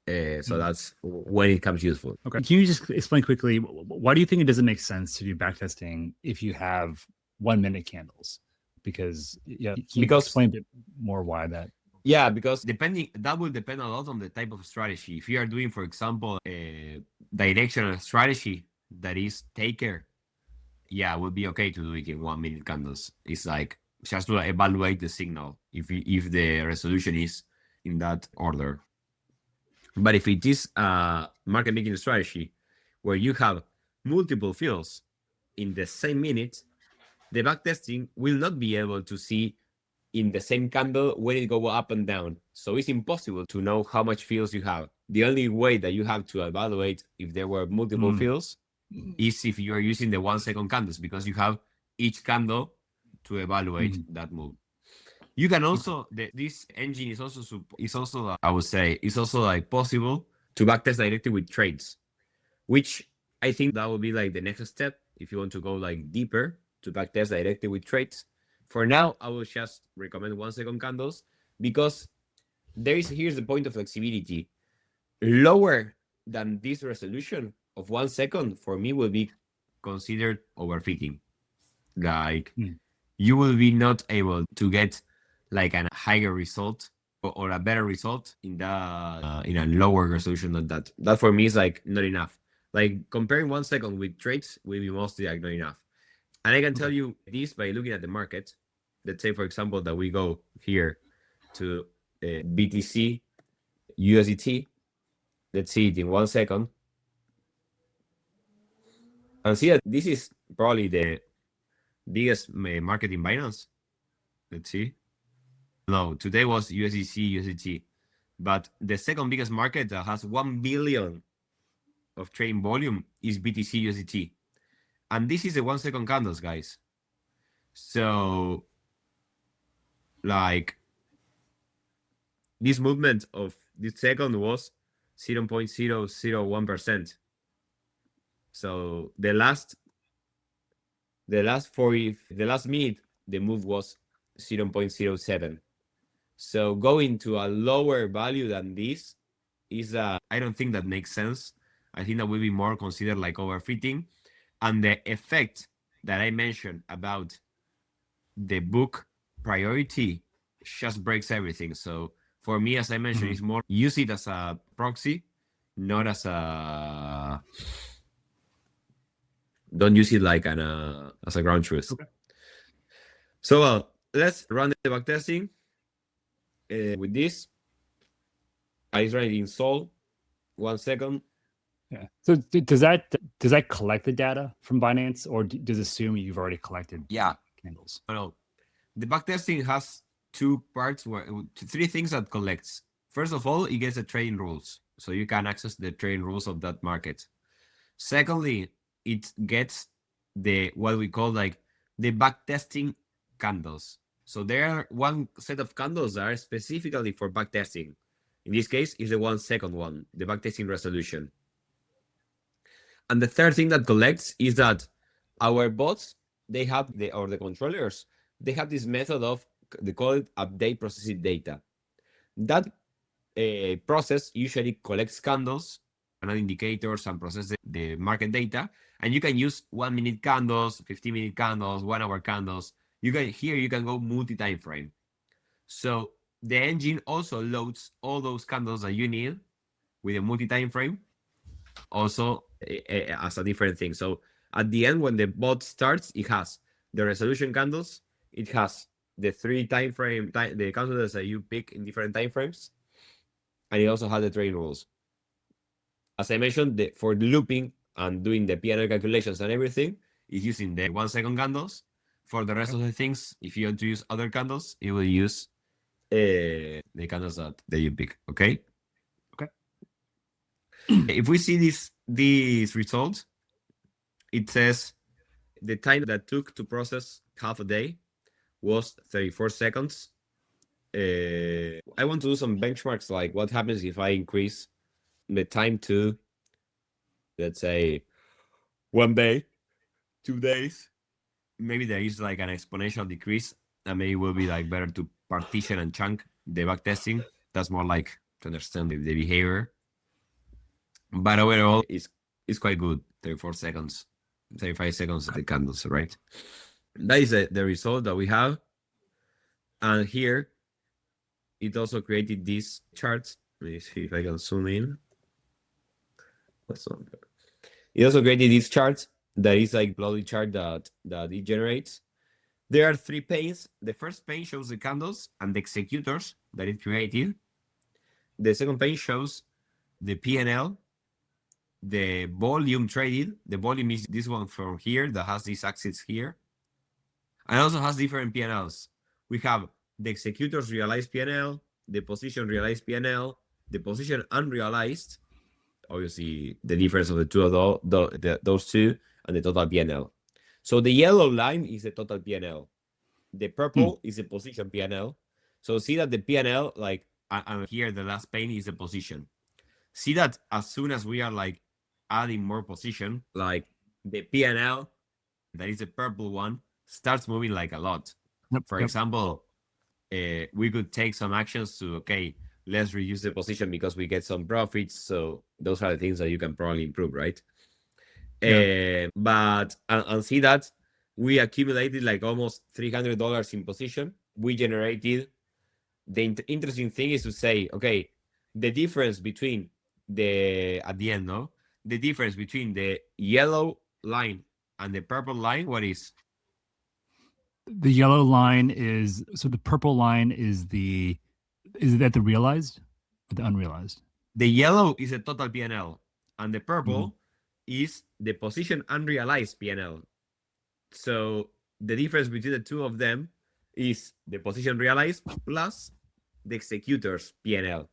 So that's when it becomes useful. Okay. Can you just explain quickly, why do you think it doesn't make sense to do backtesting if you have 1 minute candles? Because can you explain a bit more why that? Yeah, because that will depend a lot on the type of strategy. If you are doing, for example, a directional strategy that is taker, yeah, it would be okay to do it in 1 minute candles. It's like just to evaluate the signal if the resolution is in that order. But if it is a market making strategy where you have multiple fields in the same minute, the backtesting will not be able to see in the same candle when it go up and down. So it's impossible to know how much fields you have. The only way that you have to evaluate if there were multiple fields is if you are using the 1 second candles, because you have each candle to evaluate that move. You can also, this engine is also I would say, it's also like possible to backtest directly with trades, which I think that would be like the next step if you want to go like deeper to backtest directly with trades. For now, I will just recommend 1 second candles, because here's the point of flexibility. Lower than this resolution of 1 second for me will be considered overfitting. Like you will be not able to get like a higher result or a better result in a lower resolution than that. That for me is like not enough. Like comparing 1 second with trades will be mostly like not enough. And I can tell you this by looking at the market. Let's say, for example, that we go here to BTC USDT. Let's see it in 1 second. And see that this is probably the biggest market in Binance. Let's see. No, today was USDT. But the second biggest market that has 1 billion of trading volume is BTC USDT. And this is the 1 second candles, guys. So, like, this movement of this second was 0.001%. So the last minute, the move was 0.07. So going to a lower value than this is I don't think that makes sense. I think that will be more considered like overfitting. And the effect that I mentioned about the book priority just breaks everything. So for me, as I mentioned, it's more use it as a proxy, not as a... Don't use it like as a ground truth. Okay. So let's run the backtesting with this. I run it in Sol. 1 second. Yeah. So does that collect the data from Binance, or does it assume you've already collected? Yeah. Candles. No. The backtesting has 2 parts, 3 things that collects. First of all, it gets the trading rules, so you can access the trading rules of that market. Secondly, it gets the what we call like the backtesting candles. So there are one set of candles that are specifically for backtesting. In this case, is the 1 second one, the backtesting resolution. And the third thing that collects is that our bots, they have the controllers, they have this method of, they call it update processing data. That process usually collects candles and indicators and processes the market data. And you can use 1 minute candles, 15-minute candles, 1 hour candles. You can go multi-time frame. So the engine also loads all those candles that you need with a multi-time frame, also as a different thing. So at the end, when the bot starts, it has the resolution candles, it has the 3 time frame, the candles that you pick in different time frames, and it also has the trading rules. As I mentioned, for looping and doing the P&L calculations and everything, it's using the 1 second candles. For the rest of the things, if you want to use other candles, it will use the candles that you pick. Okay. Okay. If we see these results, it says the time that took to process half a day was 34 seconds. I want to do some benchmarks, like what happens if I increase the time to, let's say, 1 day, 2 days. Maybe there is like an exponential decrease, and maybe it will be like better to partition and chunk the backtesting. That's more like to understand the behavior. But overall, it's quite good. 34 seconds, 35 seconds of the candles, right? That is the result that we have. And here, it also created these charts. Let me see if I can zoom in. It also created these charts. That is like bloody chart that it generates. There are 3 panes. The first pane shows the candles and the executors that it created. The second pane shows the P&L, the volume traded. The volume is this one from here that has these axes here. And also has different P&Ls. We have the executors realized P&L, the position realized P&L, the position unrealized, obviously the difference of the two of those two, and the total P&L. So the yellow line is the total P&L. The purple is the position P&L. So see that the P&L, like, and here the last pane is the position. See that as soon as we are like adding more position, like the P&L, that is the purple one, starts moving like a lot. For example, we could take some actions to, okay, let's reduce the position because we get some profits. So those are the things that you can probably improve, right? Yeah. But see that we accumulated like almost $300 in position. We generated, the interesting thing is to say, okay, the difference between at the end, no? The difference between the yellow line and the purple line, what is? The yellow line is, so the purple line is that the realized or the unrealized? The yellow is the total P&L, and the purple is the position unrealized P&L. So the difference between the two of them is the position realized plus the executors P&L.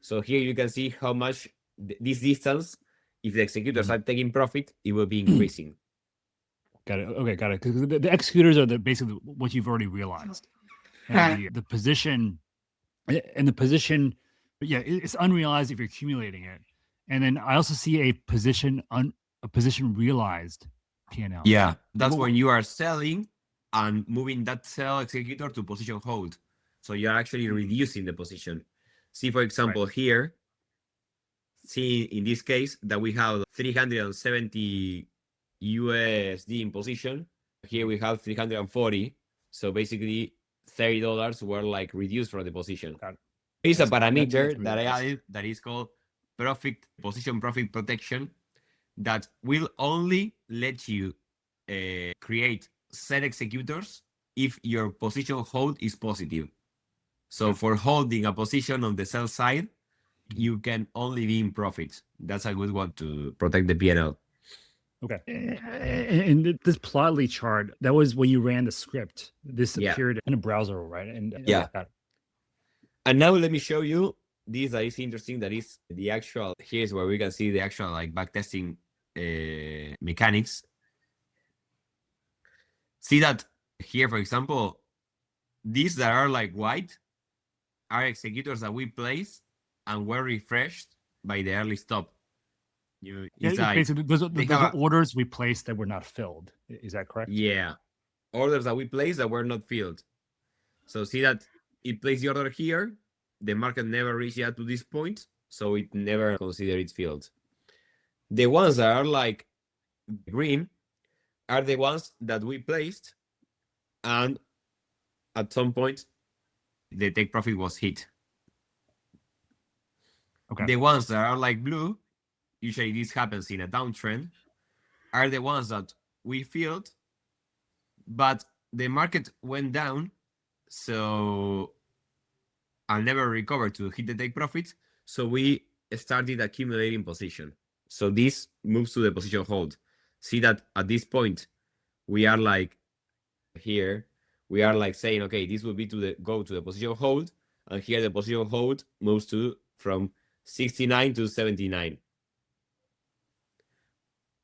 So here you can see how much this distance, if the executors are taking profit, it will be increasing. Got it. Okay, got it. Because the executors are basically what you've already realized. And the position, yeah, it's unrealized if you're accumulating it. And then I also see a position realized P&L. Yeah, that's when you are selling and moving that sell executor to position hold. So you're actually reducing the position. See, for example, here, see in this case that we have 370 USD in position. Here we have 340. So basically $30 were like reduced from the position. It's a parameter that I added that is called position profit protection, that will only let you create set executors if your position hold is positive. So for holding a position on the sell side, you can only be in profit. That's a good one to protect the P&L. Okay. And this plotly chart, that was when you ran the script. This appeared in a browser, right? And And now let me show you this that is interesting. That is the actual, here's where we can see the actual like backtesting mechanics. See that here, for example, these that are like white are executors that we place and were refreshed by the early stop. It's like basically, those are orders we placed that were not filled. Is that correct? Yeah, orders that we placed that were not filled. So see that it placed the order here. The market never reached out to this point, so it never considered it filled. The ones that are like green are the ones that we placed, and at some point, the take profit was hit. Okay. The ones that are like blue, usually this happens in a downtrend, are the ones that we filled, but the market went down, so I'll never recover to hit the take profit. So we started accumulating position. So this moves to the position hold. See that at this point, we are like here, we are like saying, okay, this will be go to the position hold. And here the position hold moves to from 69 to 79.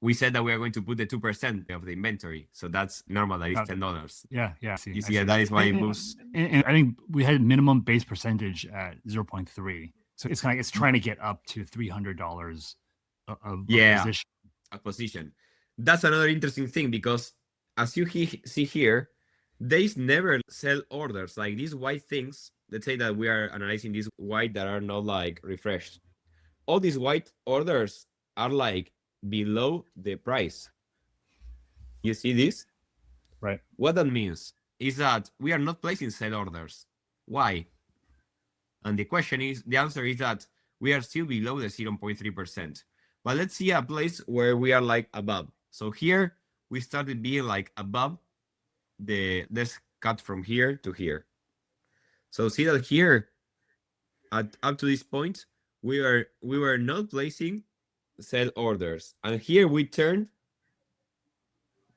We said that we are going to put the 2% of the inventory. So that's normal. That is $10. Yeah. You see, that is why it moves. And I think we had minimum base percentage at 0.3. So it's kind of, it's trying to get up to $300 of position. A position. That's another interesting thing, because as you see here, they never sell orders like these white things. Let's say that we are analyzing these white that are not like refreshed. All these white orders are like below the price. You see this? Right. What that means is that we are not placing sell orders. Why? And the answer is that we are still below the 0.3%. But let's see a place where we are like above. So here we started being like above let's cut from here to here. So see that here up to this point, we were not placing sell orders. And here we turned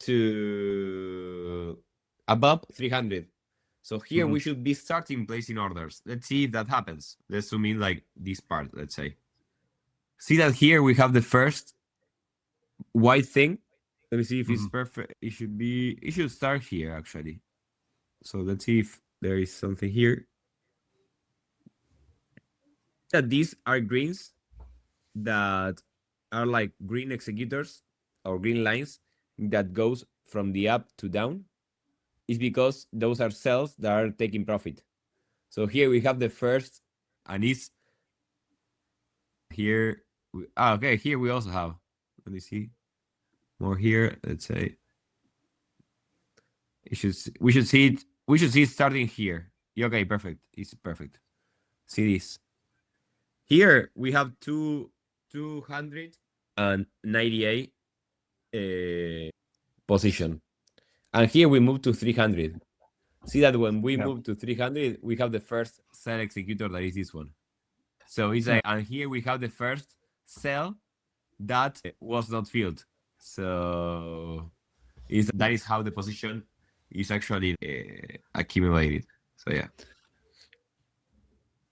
to above 300. So here we should be starting placing orders. Let's see if that happens. Let's zoom in like this part, let's say. See that here we have the first white thing. Let me see if it's perfect. It should start here actually. So let's see if there is something here. That these are greens that are like green executors or green lines that goes from the up to down. Is because those are cells that are taking profit. So here we have the first, and it's here. Okay, here we also have. Let me see more here. Let's say we should see it. We should see it starting here. Okay, perfect. It's perfect. See this. Here we have 298 position. And here we move to 300. See that when we move to 300, we have the first cell executor, that is this one. So it's like, and here we have the first cell that was not filled. So that is how the position is actually accumulated. So yeah.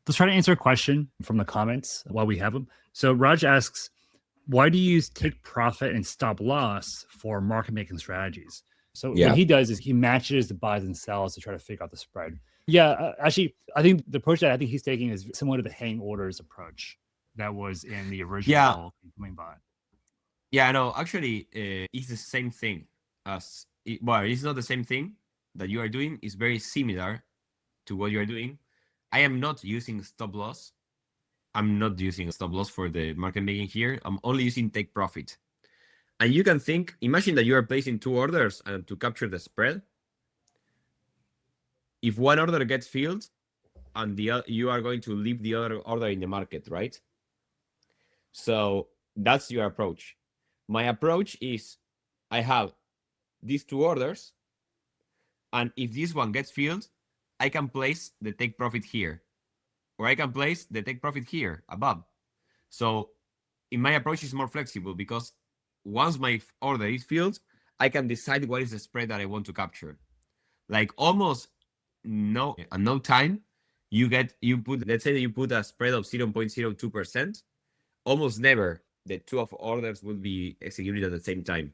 Let's try to answer a question from the comments while we have them. So Raj asks, why do you use take profit and stop loss for market making strategies? So what he does is he matches the buys and sells to try to figure out the spread. Yeah, actually, I think the approach that I think he's taking is similar to the hang orders approach that was in the original Hummingbot. Yeah, no, actually, it's the same thing as it's not the same thing that you are doing. It's very similar to what you are doing. I am not using stop loss. I'm not using stop loss for the market making here. I'm only using take profit. And you can imagine that you are placing two orders and to capture the spread. If one order gets filled and you are going to leave the other order in the market, right? So that's your approach. My approach is I have these two orders, and if this one gets filled, I can place the take profit here, or I can place the take profit here above. So in my approach is more flexible, because once my order is filled, I can decide what is the spread that I want to capture. Like almost no time, let's say that you put a spread of 0.02%. Almost never the two of orders will be executed at the same time.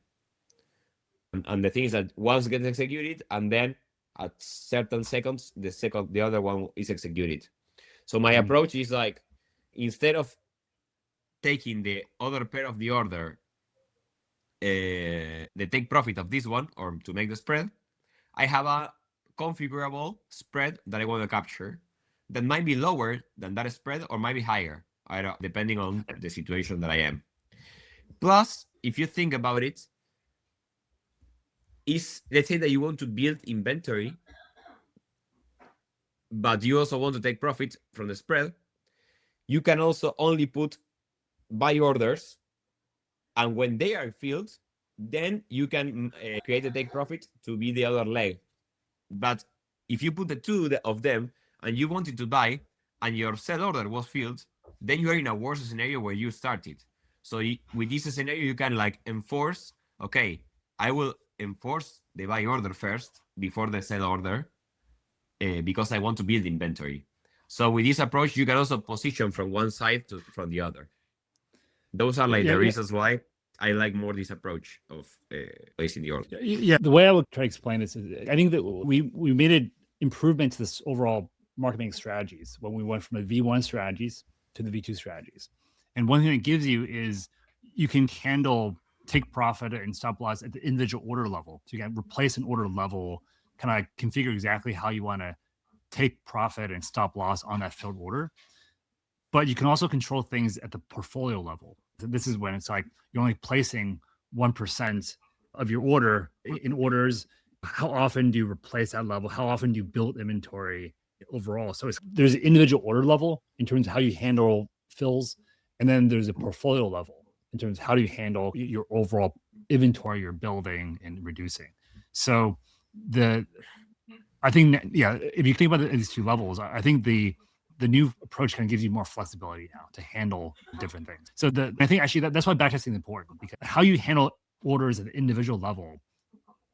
And the thing is that once gets executed, and then at certain seconds, the other one is executed. So my approach is like, instead of taking the other pair of the order, the take profit of this one, or to make the spread, I have a configurable spread that I want to capture that might be lower than that spread or might be higher, depending on the situation that I am. Plus, if you think about it, let's say that you want to build inventory, but you also want to take profit from the spread, you can also only put buy orders, and when they are filled, then you can create a take profit to be the other leg. But if you put the two of them and you wanted to buy and your sell order was filled, then you are in a worse scenario where you started. So with this scenario, you can like enforce, okay, I will enforce the buy order first before the sell order because I want to build inventory. So with this approach, you can also position from one side from the other. Those are like the reasons why I like more this approach of placing the order. Yeah, the way I would try to explain this is, I think that we made an improvement to this overall marketing strategies when we went from the V1 strategies to the V2 strategies. And one thing it gives you is you can handle take profit and stop loss at the individual order level. So you can replace an order level, kind of configure exactly how you want to take profit and stop loss on that filled order. But you can also control things at the portfolio level. So this is when it's like you're only placing 1% of your order in orders. How often do you replace that level? How often do you build inventory overall? So there's an individual order level in terms of how you handle fills. And then there's a portfolio level in terms of how do you handle your overall inventory you're building and reducing. So I think, if you think about these two levels, I think the new approach kind of gives you more flexibility now to handle different things. So I think actually that's why backtesting is important, because how you handle orders at the individual level,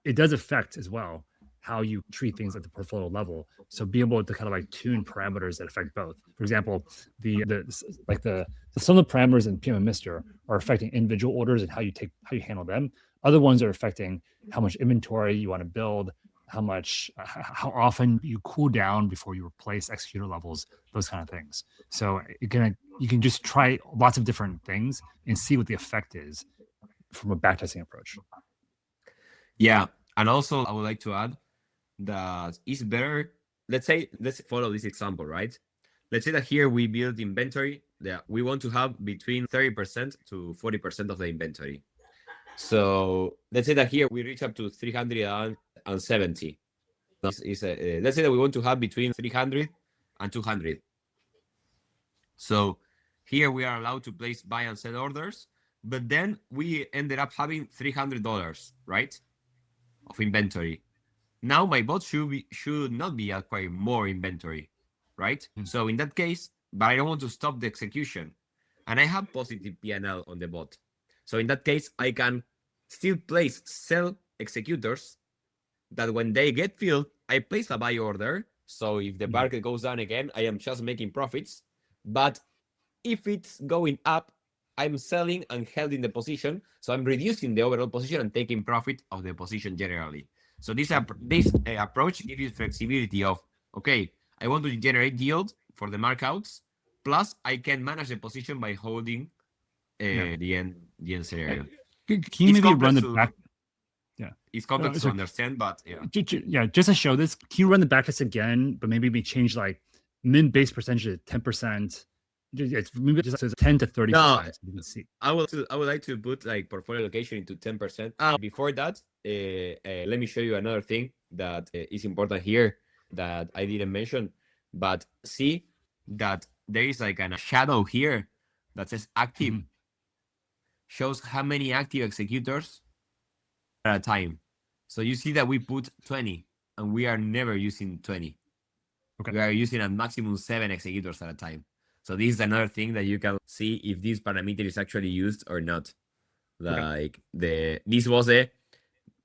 it does affect as well how you treat things at the portfolio level. So be able to kind of like tune parameters that affect both. For example, some of the parameters in PMM Mister are affecting individual orders and how you handle them. Other ones are affecting how much inventory you want to build, how often you cool down before you replace executor levels, those kind of things. So you can just try lots of different things and see what the effect is from a backtesting approach. Yeah, and also I would like to add that it's better. Let's follow this example, right? Let's say that here we build inventory that we want to have between 30% to 40% of the inventory. So let's say that here we reach up to 370. Let's say that we want to have between 300 and 200. So here we are allowed to place buy and sell orders, but then we ended up having $300, right, of inventory. Now my bot should not be acquiring more inventory, right? So in that case, but I don't want to stop the execution, and I have positive PNL on the bot. So in that case, I can still place sell executors that when they get filled, I place a buy order. So if the market goes down again, I am just making profits. But if it's going up, I'm selling and holding the position. So I'm reducing the overall position and taking profit of the position generally. So this approach gives you flexibility of, okay, I want to generate yield for the markouts, plus I can manage the position by holding the end scenario. Can you maybe run the back? Yeah, it's complex to understand, but yeah. Just to show this, can you run the backtest again, but maybe we change like min base percentage to 10%? It's maybe just 10 to 30%. No, so you can see. I would like to put like portfolio allocation into 10%. Before that, let me show you another thing that is important here that I didn't mention. But see that there is like a shadow here that says active. Shows how many active executors at a time. So you see that we put 20 and we are never using 20. Okay. We are using a maximum 7 executors at a time. So this is another thing that you can see if this parameter is actually used or not. Like this was a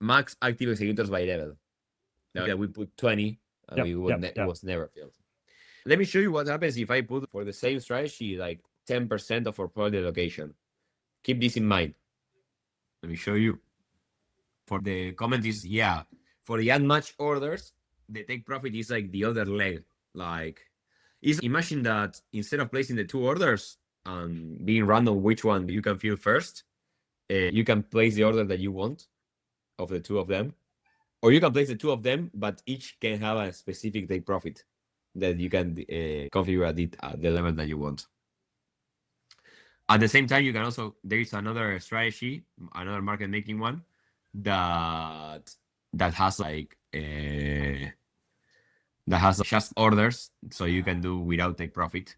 max active executors by level. That we put 20 and it was never filled. Let me show you what happens if I put for the same strategy like 10% of our portfolio allocation. keep this in mind. Let me show you. For the comment is, yeah, for the unmatched orders, the take profit is like the other leg. Like, imagine that instead of placing the 2 orders and being random which one you can fill first, you can place the order that you want of the 2 of them. Or you can place the 2 of them, but each can have a specific take profit that you can configure at the level that you want. At the same time, you can also, there is another strategy, another market making one that has like that has just orders, so you can do without take profit.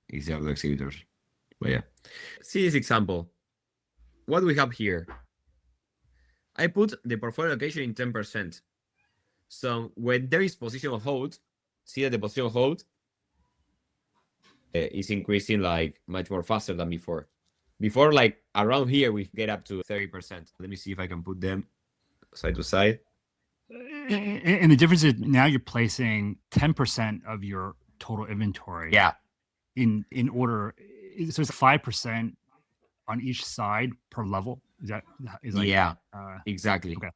Is the other executors. But yeah, see this example. What do we have here? I put the portfolio allocation in 10%. So when there is position of hold, see that the position of hold is increasing like much more faster than before. Before, like around here, we get up to 30%. Let me see if I can put them side to side. And the difference is now you're placing 10% of your total inventory. Yeah. In order, so it's 5% on each side per level. Is like, yeah, exactly. Okay.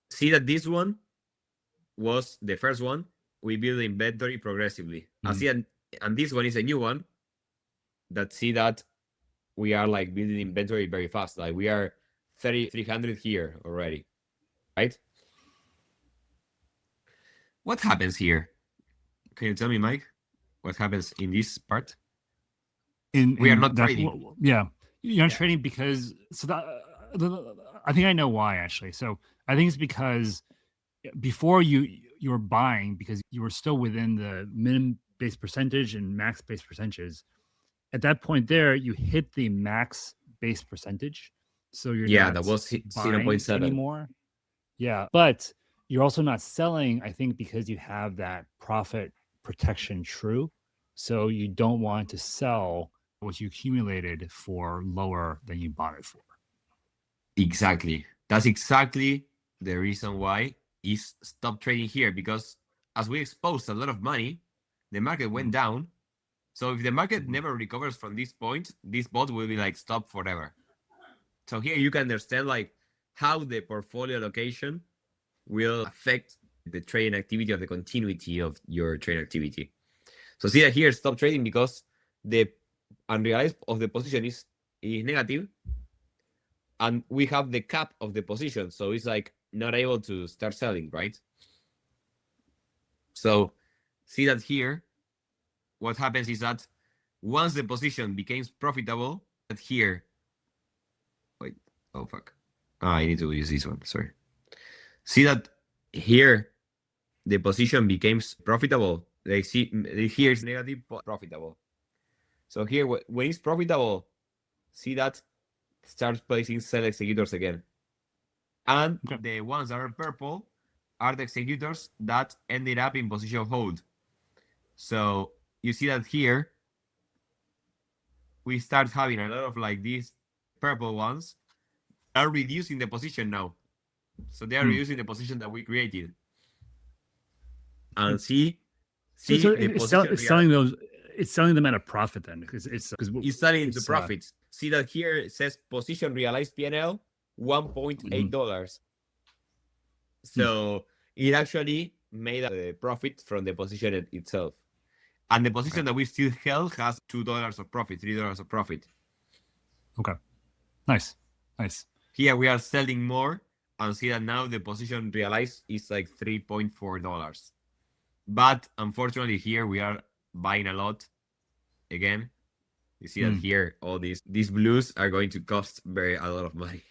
See that this one was the first one. We build the inventory progressively. And this one is a new one that see that we are like building inventory very fast. Like we are 300 here already, right? What happens here? Can you tell me, Mike? What happens in this part? We are not trading. Yeah, you're not trading because I think I know why actually. So I think it's because before you were buying because you were still within the minimum base percentage and max base percentages. At that point there, you hit the max base percentage. So you're not that was 0.7 anymore. Yeah, but you're also not selling, I think, because you have that profit protection true. So you don't want to sell what you accumulated for lower than you bought it for. Exactly. That's exactly the reason why is stop trading here, because as we exposed a lot of money, the market went down. So if the market never recovers from this point, this bot will be like stop forever. So here you can understand like how the portfolio allocation will affect the trading activity or the continuity of your trading activity. So see that here stop trading because the unrealized of the position is negative, and we have the cap of the position, so it's like not able to start selling, right? So see that here what happens is that once the position becomes profitable, that here, wait, oh fuck, I need to use this one, sorry. See that here the position becomes profitable. Like see here is negative profitable. So here when it's profitable, see that starts placing sell executors again. And the ones that are purple are the executors that ended up in position of hold. So you see that here we start having a lot of like these purple ones are reducing the position now. So they are reducing the position that we created. And see so it's selling those. It's selling them at a profit then, because it's selling the profits. See that here it says position realized PNL $1.8. So it actually made a profit from the position itself. And the position that we still held has $2 of profit, $3 of profit. Okay. Nice. Here we are selling more and see that now the position realized is like $3.4. But unfortunately here we are buying a lot again. You see that here all these blues are going to cost a lot of money.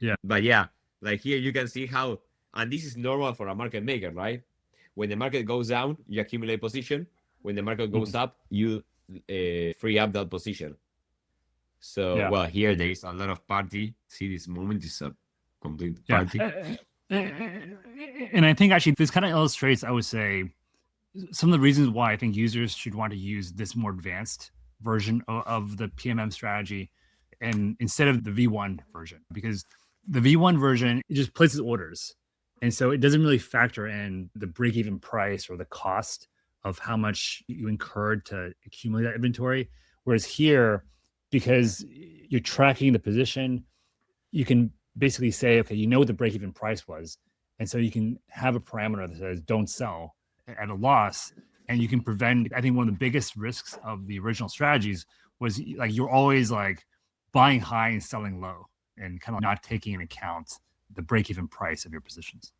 Yeah. But yeah, like here you can see how, and this is normal for a market maker, right? When the market goes down, you accumulate position. When the market goes up, you free up that position. So well, here there is a lot of party. See, this moment is a complete party. And I think actually this kind of illustrates, I would say, some of the reasons why I think users should want to use this more advanced version of the PMM strategy and instead of the V1 version, because the V1 version, it just places orders. And so it doesn't really factor in the break-even price or the cost of how much you incurred to accumulate that inventory. Whereas here, because you're tracking the position. You can basically say, okay, you know what the break-even price was. And so you can have a parameter that says don't sell at a loss. And you can prevent, I think one of the biggest risks of the original strategies was like you're always like buying high and selling low and kind of not taking into account the break-even price of your positions.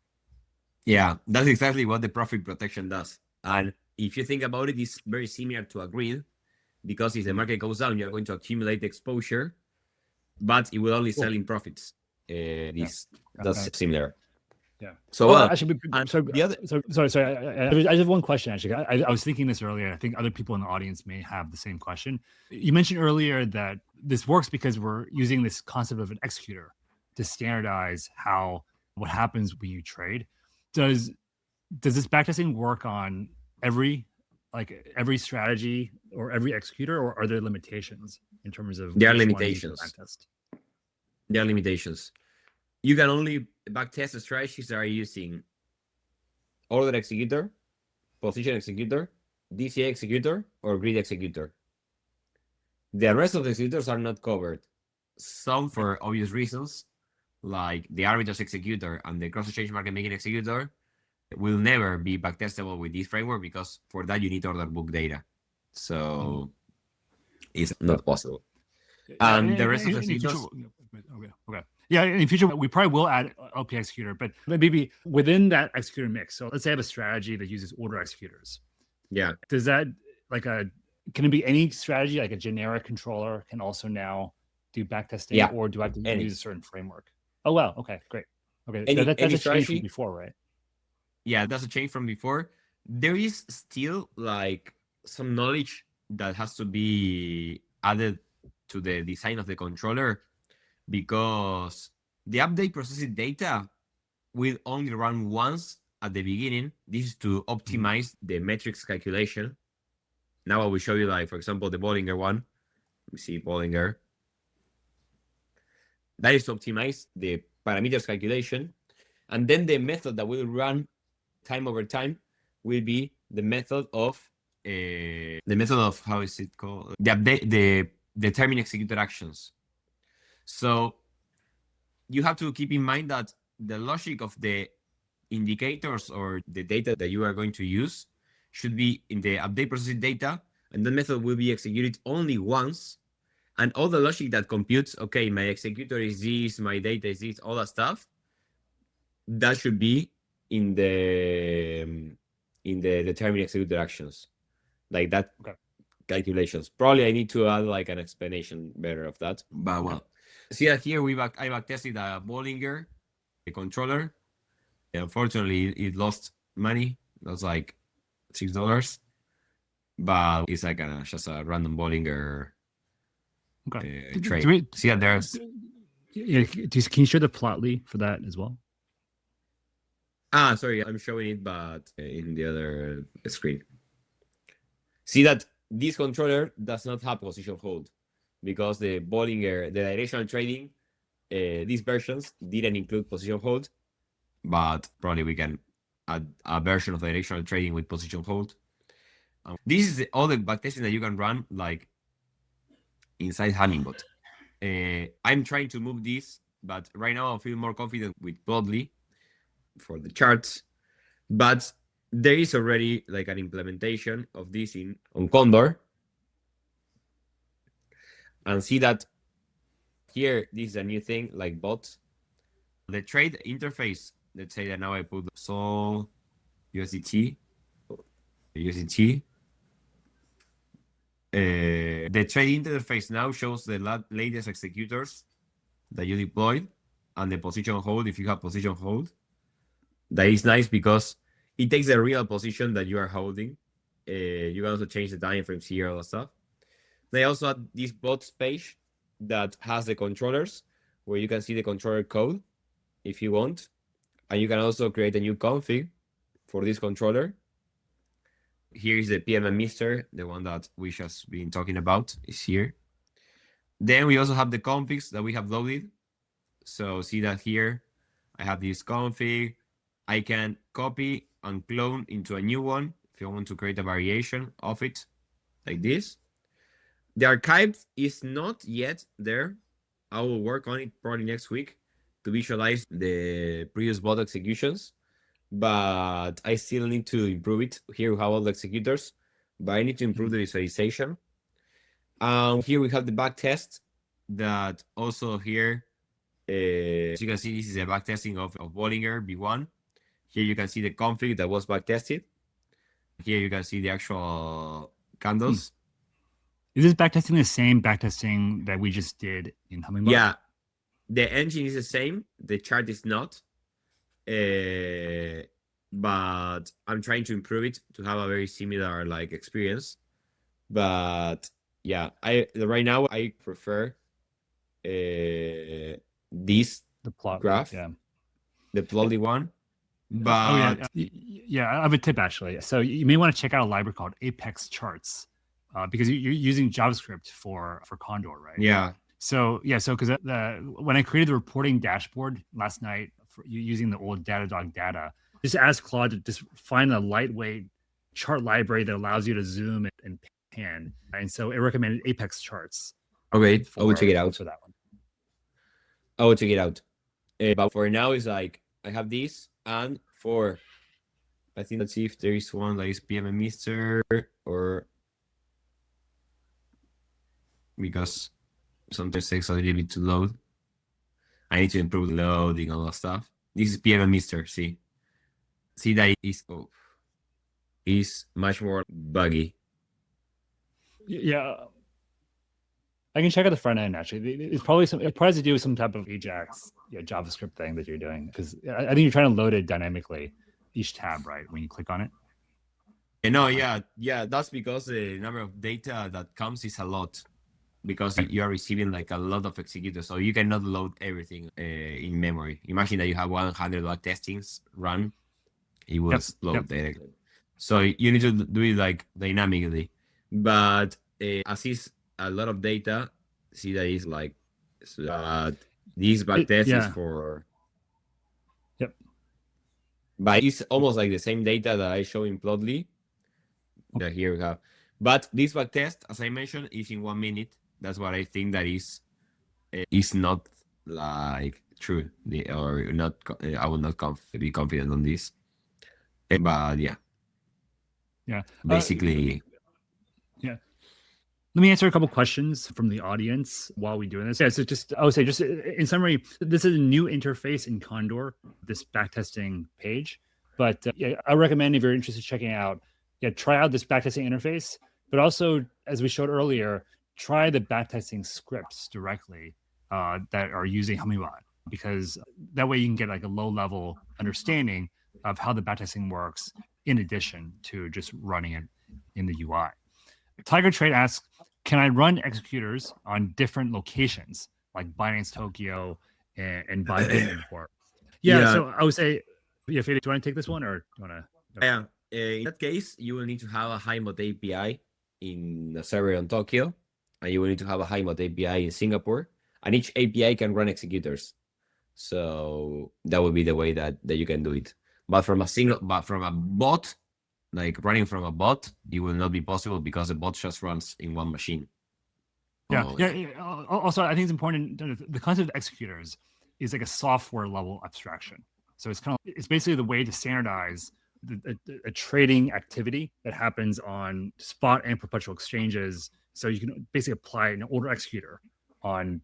Yeah, that's exactly what the profit protection does. And if you think about it, it's very similar to a grid, because if the market goes down, you're going to accumulate exposure, but it will only sell in profits. That's similar. Yeah. So actually, sorry. I have one question. Actually, I was thinking this earlier. I think other people in the audience may have the same question. You mentioned earlier that this works because we're using this concept of an executor to standardize what happens when you trade. Does this backtesting work on every strategy or every executor, or are there limitations in terms of there are limitations? There are limitations. You can only backtest the strategies that are using order executor, position executor, DCA executor, or grid executor. The rest of the executors are not covered. Some for obvious reasons, like the arbitrage executor and the cross-exchange market making executor, will never be backtestable with this framework, because for that you need order book data. So it's not possible. And the rest of the executors... Okay. Yeah, in the future, we probably will add LP executor, but maybe within that executor mix. So let's say I have a strategy that uses order executors. Yeah. Does that can it be any strategy, like a generic controller can also now do backtesting? Yeah. Or do I have to use a certain framework? Oh, wow. Okay, great. Okay. That's a change from before, right? Yeah, that's a change from before. There is still like some knowledge that has to be added to the design of the controller, because the update processing data will only run once at the beginning. This is to optimize the metrics calculation. Now I will show you, like, for example, the Bollinger one. Let me see Bollinger. That is to optimize the parameters calculation. And then the method that will run time over time will be the method of how is it called? The update, the determine executor actions. So you have to keep in mind that the logic of the indicators or the data that you are going to use should be in the update processing data, and the method will be executed only once. And all the logic that computes, okay, my executor is this, my data is this, all that stuff, that should be in the determine executor actions, like that. Okay. Calculations. Probably I need to add like an explanation better of that. But well, see that here I backtested a Bollinger, the controller. Unfortunately, it lost money. It was like $6, but it's like just a random Bollinger trade. See that there's. Yeah, can you share the plotly for that as well? Sorry, I'm showing it, but in the other screen. See that this controller does not have position hold, because the Bollinger, the directional trading, these versions didn't include position hold, but probably we can add a version of directional trading with position hold. This is all the backtesting that you can run like inside Hummingbot. I'm trying to move this, but right now I feel more confident with Plotly for the charts, but there is already like an implementation of this on Condor. And see that here, this is a new thing like bots. The trade interface, let's say that now I put Sol USDT. The trade interface now shows the latest executors that you deployed and the position hold if you have position hold. That is nice because it takes the real position that you are holding. You can also change the time frames here, all that stuff. They also have this bots page that has the controllers, where you can see the controller code if you want. And you can also create a new config for this controller. Here is the PMM Mister, the one that we just been talking about is here. Then we also have the configs that we have loaded. So see that here, I have this config. I can copy and clone into a new one if you want to create a variation of it, like this. The archive is not yet there. I will work on it probably next week to visualize the previous bot executions, but I still need to improve it. Here we have all the executors, but I need to improve the visualization. Here we have the backtest that also here, as you can see, this is a backtesting of Bollinger V1. Here you can see the config that was backtested. Here you can see the actual candles. Is this backtesting the same backtesting that we just did in Hummingbot? Yeah, the engine is the same. The chart is not. But I'm trying to improve it to have a very similar like experience. But yeah, right now I prefer this The plot graph, yeah. the plotty one. But yeah, I have a tip actually. So you may want to check out a library called Apex Charts because you're using JavaScript for Condor, right? Yeah. So because when I created the reporting dashboard last night using the old Datadog data, just ask Claude to just find a lightweight chart library that allows you to zoom and pan. And so it recommended Apex Charts. Okay, I will check it out. For that one. I will check it out. But for now, it's like I have this, and for I think let's see if there is one like PMM Mister or because sometimes it takes a little bit to load. I need to improve the loading and all that stuff. This is PMM Mister. See that is much more buggy. Yeah. I can check out the front end actually. It probably has to do with some type of Ajax JavaScript thing that you're doing because I think you're trying to load it dynamically, each tab, right? When you click on it. No, yeah, that's because the number of data that comes is a lot because you are receiving like a lot of executors, so you cannot load everything in memory. Imagine that you have 100 back testings run, it will explode directly. So you need to do it like dynamically, but as is a lot of data, see that is like this backtest is for but it's almost like the same data that I show in Plotly that here we have, but this backtest, as I mentioned, is in 1 minute. That's what I think that is not like true or not. I will not be confident on this, but yeah basically Let me answer a couple questions from the audience while we're doing this. Yeah, so I would say just in summary, this is a new interface in Condor, this backtesting page. But I recommend if you're interested in checking it out, try out this backtesting interface. But also, as we showed earlier, try the backtesting scripts directly that are using Hummingbot, because that way you can get like a low-level understanding of how the backtesting works in addition to just running it in the UI. Tiger Trade asks, can I run executors on different locations like Binance Tokyo and Binance Import? So I would say, Fede, do you want to take this one or do you want to? Yeah, in that case, you will need to have a Hummingbot API in the server on Tokyo, and you will need to have a Hummingbot API in Singapore, and each API can run executors. So that would be the way that you can do it. But from a bot, like running from a bot, it will not be possible because the bot just runs in one machine. Also, I think it's important. The concept of executors is like a software level abstraction. So it's basically the way to standardize a trading activity that happens on spot and perpetual exchanges. So you can basically apply an order executor on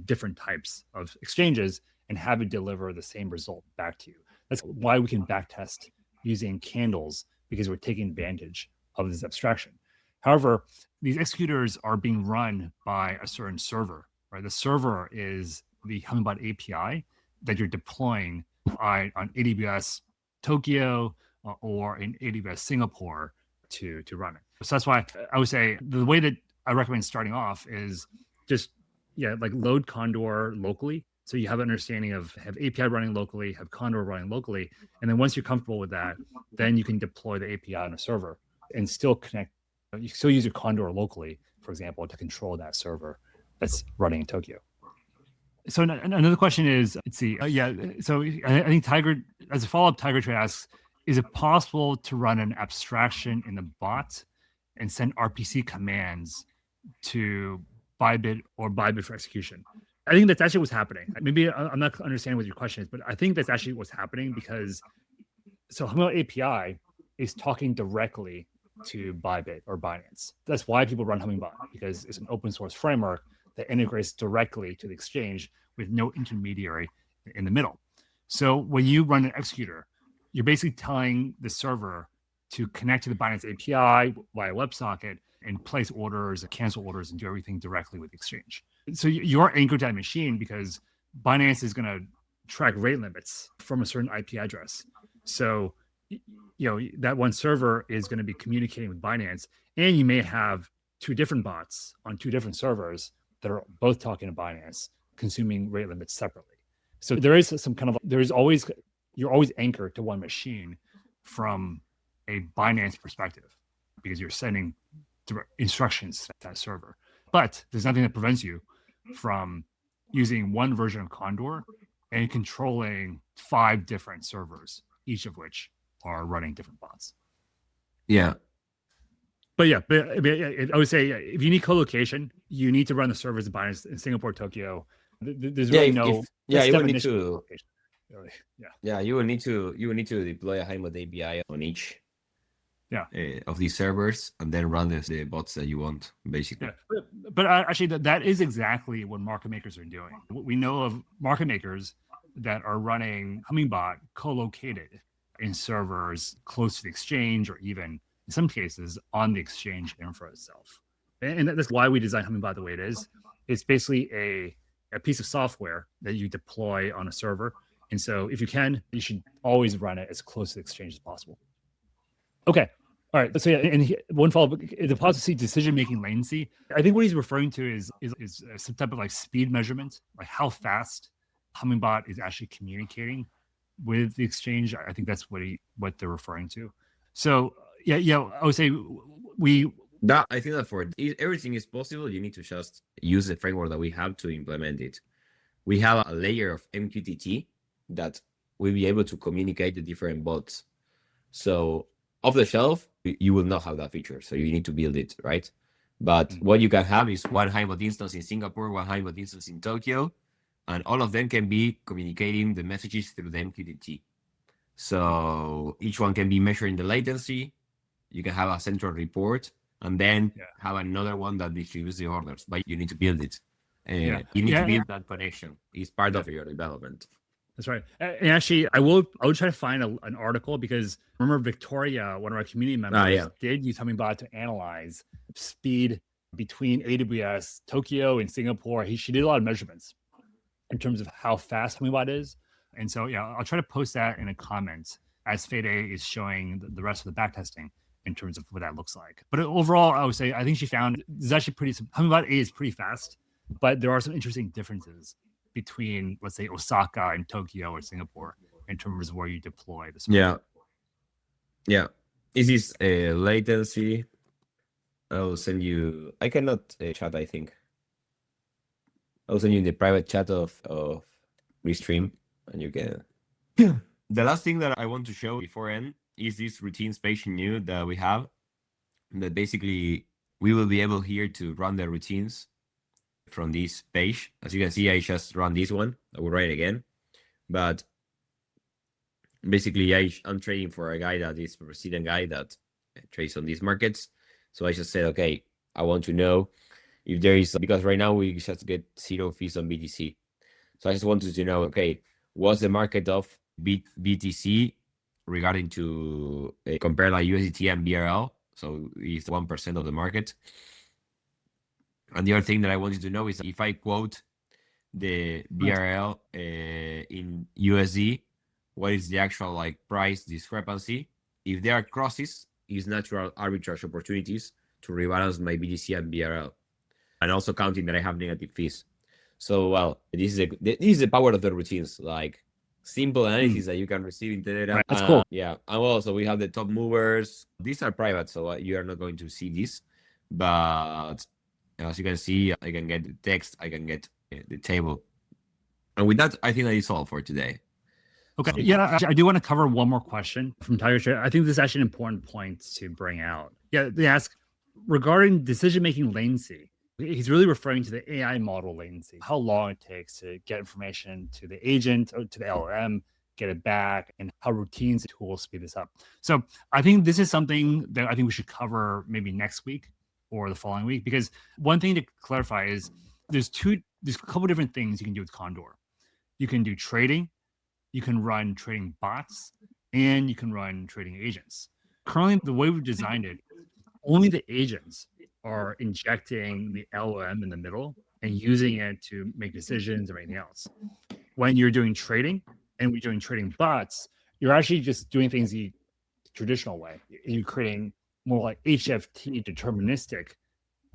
different types of exchanges and have it deliver the same result back to you. That's why we can backtest using candles, because we're taking advantage of this abstraction. However, these executors are being run by a certain server, right? The server is the Hummingbot API that you're deploying on AWS Tokyo or in AWS Singapore to run it. So that's why I would say the way that I recommend starting off is just, like load Condor locally. So you have an understanding of have API running locally, have Condor running locally. And then once you're comfortable with that, then you can deploy the API on a server and still connect. You still use your Condor locally, for example, to control that server that's running in Tokyo. So another question is, let's see. So I think Tiger, as a follow-up, Tiger Trade asks, is it possible to run an abstraction in the bot and send RPC commands to Bybit or Bybit for execution. I think that's actually what's happening. Maybe I'm not understanding what your question is, but I think that's actually what's happening because Hummingbot API is talking directly to Bybit or Binance. That's why people run Hummingbot, because it's an open source framework that integrates directly to the exchange with no intermediary in the middle. So when you run an executor, you're basically telling the server to connect to the Binance API via WebSocket and place orders, cancel orders, and do everything directly with the exchange. So you're anchored to that machine because Binance is going to track rate limits from a certain IP address. So, that one server is going to be communicating with Binance, and you may have two different bots on two different servers that are both talking to Binance, consuming rate limits separately. So there is you're always anchored to one machine from a Binance perspective because you're sending direct instructions to that server. But there's nothing that prevents you from using one version of Condor and controlling 5 different servers, each of which are running different bots. Yeah. But I would say if you need co-location, you need to run the servers in Binance in Singapore, Tokyo. There's really you will need to. Really. You will need to deploy a Hummingbot API on each of these servers and then run the bots that you want, basically. Yeah. But actually, that is exactly what market makers are doing. We know of market makers that are running Hummingbot co-located in servers close to the exchange, or even in some cases on the exchange infra itself. And that's why we designed Hummingbot the way it is. It's basically a piece of software that you deploy on a server. And so if you can, you should always run it as close to the exchange as possible. Okay. All right. So one follow-up, the policy decision-making latency. I think what he's referring to is some type of like speed measurement, like how fast Hummingbot is actually communicating with the exchange. I think that's what they're referring to. So I would say I think that for everything is possible, you need to just use the framework that we have to implement it. We have a layer of MQTT that will be able to communicate the different bots. So off the shelf, you will not have that feature. So you need to build it, right? But what you can have is one Hummingbot instance in Singapore, one Hummingbot instance in Tokyo, and all of them can be communicating the messages through the MQTT. So each one can be measuring the latency. You can have a central report and then have another one that distributes the orders, but you need to build it. You need to build that connection. It's part of your development. That's right. And actually, I will try to find an article because remember Victoria, one of our community members, did use Hummingbot to analyze speed between AWS, Tokyo, and Singapore. She did a lot of measurements in terms of how fast Hummingbot is. And so, I'll try to post that in a comment as Fede is showing the rest of the backtesting in terms of what that looks like. But overall, I would say, I think she found it's actually Hummingbot A is pretty fast, but there are some interesting differences between, let's say, Osaka and Tokyo or Singapore in terms of where you deploy the server. Yeah. Is this latency? I'll send you. I cannot chat, I think. I'll send you in the private chat of Restream, and you can. The last thing that I want to show before end is this routines page new that we have. That basically we will be able here to run the routines from this page. As you can see, I just run this one. I will write again, but basically I'm trading for a guy that is a Brazilian guy that trades on these markets. So I just said, okay, I want to know if there is, because right now we just get 0 fees on BTC. So I just wanted to know, okay, what's the market of BTC regarding to compare like USDT and BRL? So it's 1% of the market. And the other thing that I wanted to know is if I quote the BRL in USD, what is the actual like price discrepancy? If there are crosses, is natural arbitrage opportunities to rebalance my BTC and BRL, and also counting that I have negative fees. So this is the power of the routines, like simple analysis that you can receive in Telegram. Right, that's cool. Yeah, and also we have the top movers. These are private, so you are not going to see this, but as you can see, I can get the text, I can get the table. And with that, I think that is all for today. Okay. Yeah, I do want to cover one more question from Tiger Trade. I think this is actually an important point to bring out. Yeah, they ask, regarding decision-making latency, He's really referring to the AI model latency, how long it takes to get information to the agent or to the LLM, get it back, and how routines and tools speed this up. So I think this is something that I think we should cover maybe next week or the following week, because one thing to clarify is there's a couple different things you can do with Condor. You can do trading, you can run trading bots, and you can run trading agents. Currently, the way we've designed it, only the agents are injecting the LLM in the middle and using it to make decisions or anything else. When you're doing trading and we're doing trading bots, you're actually just doing things the traditional way. You're creating more like HFT deterministic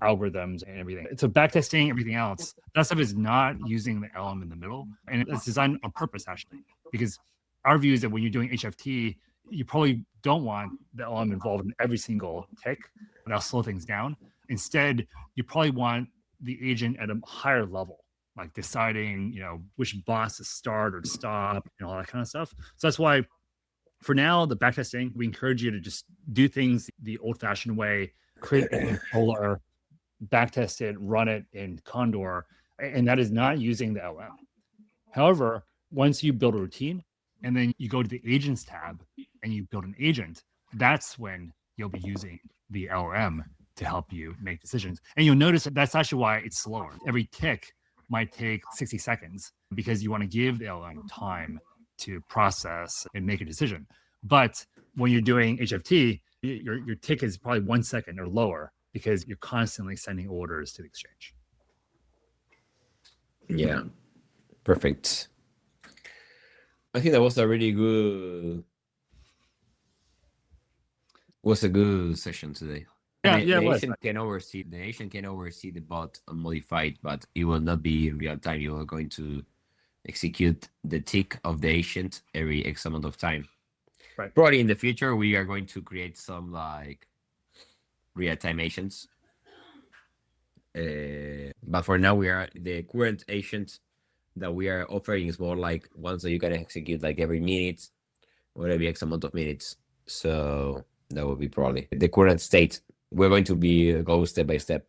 algorithms and everything. So backtesting, everything else, that stuff is not using the LLM in the middle. And it's designed on purpose, actually, because our view is that when you're doing HFT, you probably don't want the LLM involved in every single tick. That'll slow things down. Instead, you probably want the agent at a higher level, like deciding, which bots to start or to stop and all that kind of stuff. So that's why for now, the backtesting, we encourage you to just do things the old-fashioned way, create a controller, backtest it, run it in Condor, and that is not using the LLM. However, once you build a routine and then you go to the agents tab and you build an agent, that's when you'll be using the LLM to help you make decisions. And you'll notice that that's actually why it's slower. Every tick might take 60 seconds because you want to give the LLM time to process and make a decision. But when you're doing HFT, your tick is probably 1 second or lower because you're constantly sending orders to the exchange. Yeah, perfect. I think that was a really good session today. Yeah, the it was. agent can oversee the bot unmodified, but it will not be in real time. You are going to execute the tick of the agent every X amount of time. Right. Probably in the future, we are going to create some like real-time agents. But for now, the current agent that we are offering is more like ones that you can execute like every minute or every X amount of minutes. So that will be probably the current state. We're going to go step by step.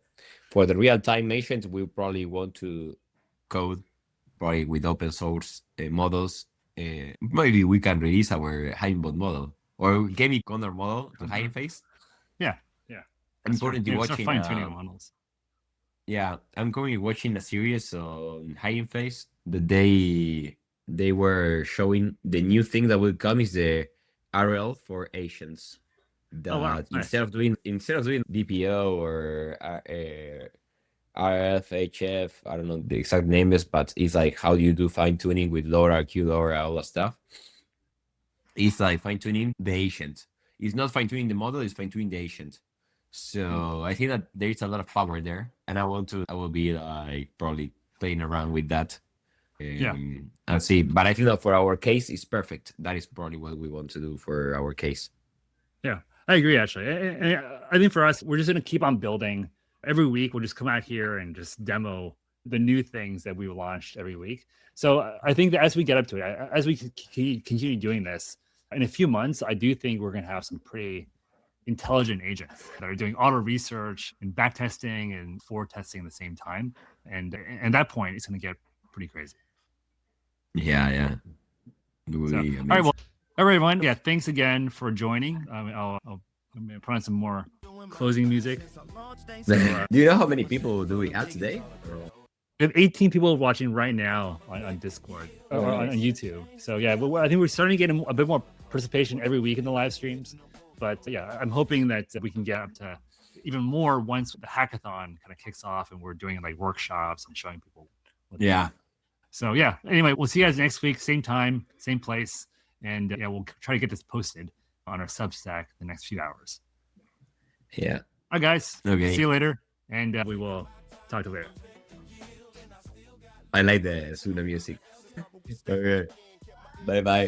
For the real-time agent, we probably want to code probably with open source models. Maybe we can release our Hummingbot model or gaming Condor model to hiding face. Yeah. I'm currently watching fine-tuning models. Yeah, I'm currently watching a series on hiding face that they were showing the new thing that will come is the RL for agents. That Nice. instead of doing DPO or RF, HF, I don't know the exact name is, but it's like how do you do fine tuning with LoRa, QLoRa, all that stuff. It's like fine tuning the agent. It's not fine tuning the model; it's fine tuning the agent. So I think that there is a lot of power there, and I will be like probably playing around with that. And see. But I think that for our case, it's perfect. That is probably what we want to do for our case. Yeah, I agree, actually. And I think for us, we're just going to keep on building. Every week, we'll just come out here and just demo the new things that we've launched every week. So I think that as we get up to it, as we continue doing this, in a few months, I do think we're going to have some pretty intelligent agents that are doing auto research and backtesting and forward testing at the same time. And at that point, it's going to get pretty crazy. Yeah. All right, well, everyone. Yeah, thanks again for joining. I'm going to put on some more closing music. Do you know how many people do we have today? We have 18 people watching right now on Discord or on YouTube. So yeah, I think we're starting to get a bit more participation every week in the live streams. But yeah, I'm hoping that we can get up to even more once the hackathon kind of kicks off and we're doing like workshops and showing people. Yeah. So yeah, anyway, we'll see you guys next week, same time, same place. And yeah, we'll try to get this posted on our Substack the next few hours. Yeah. All right, guys. Okay. See you later. And we will talk to you later. I like the Suna music. Okay. Bye-bye.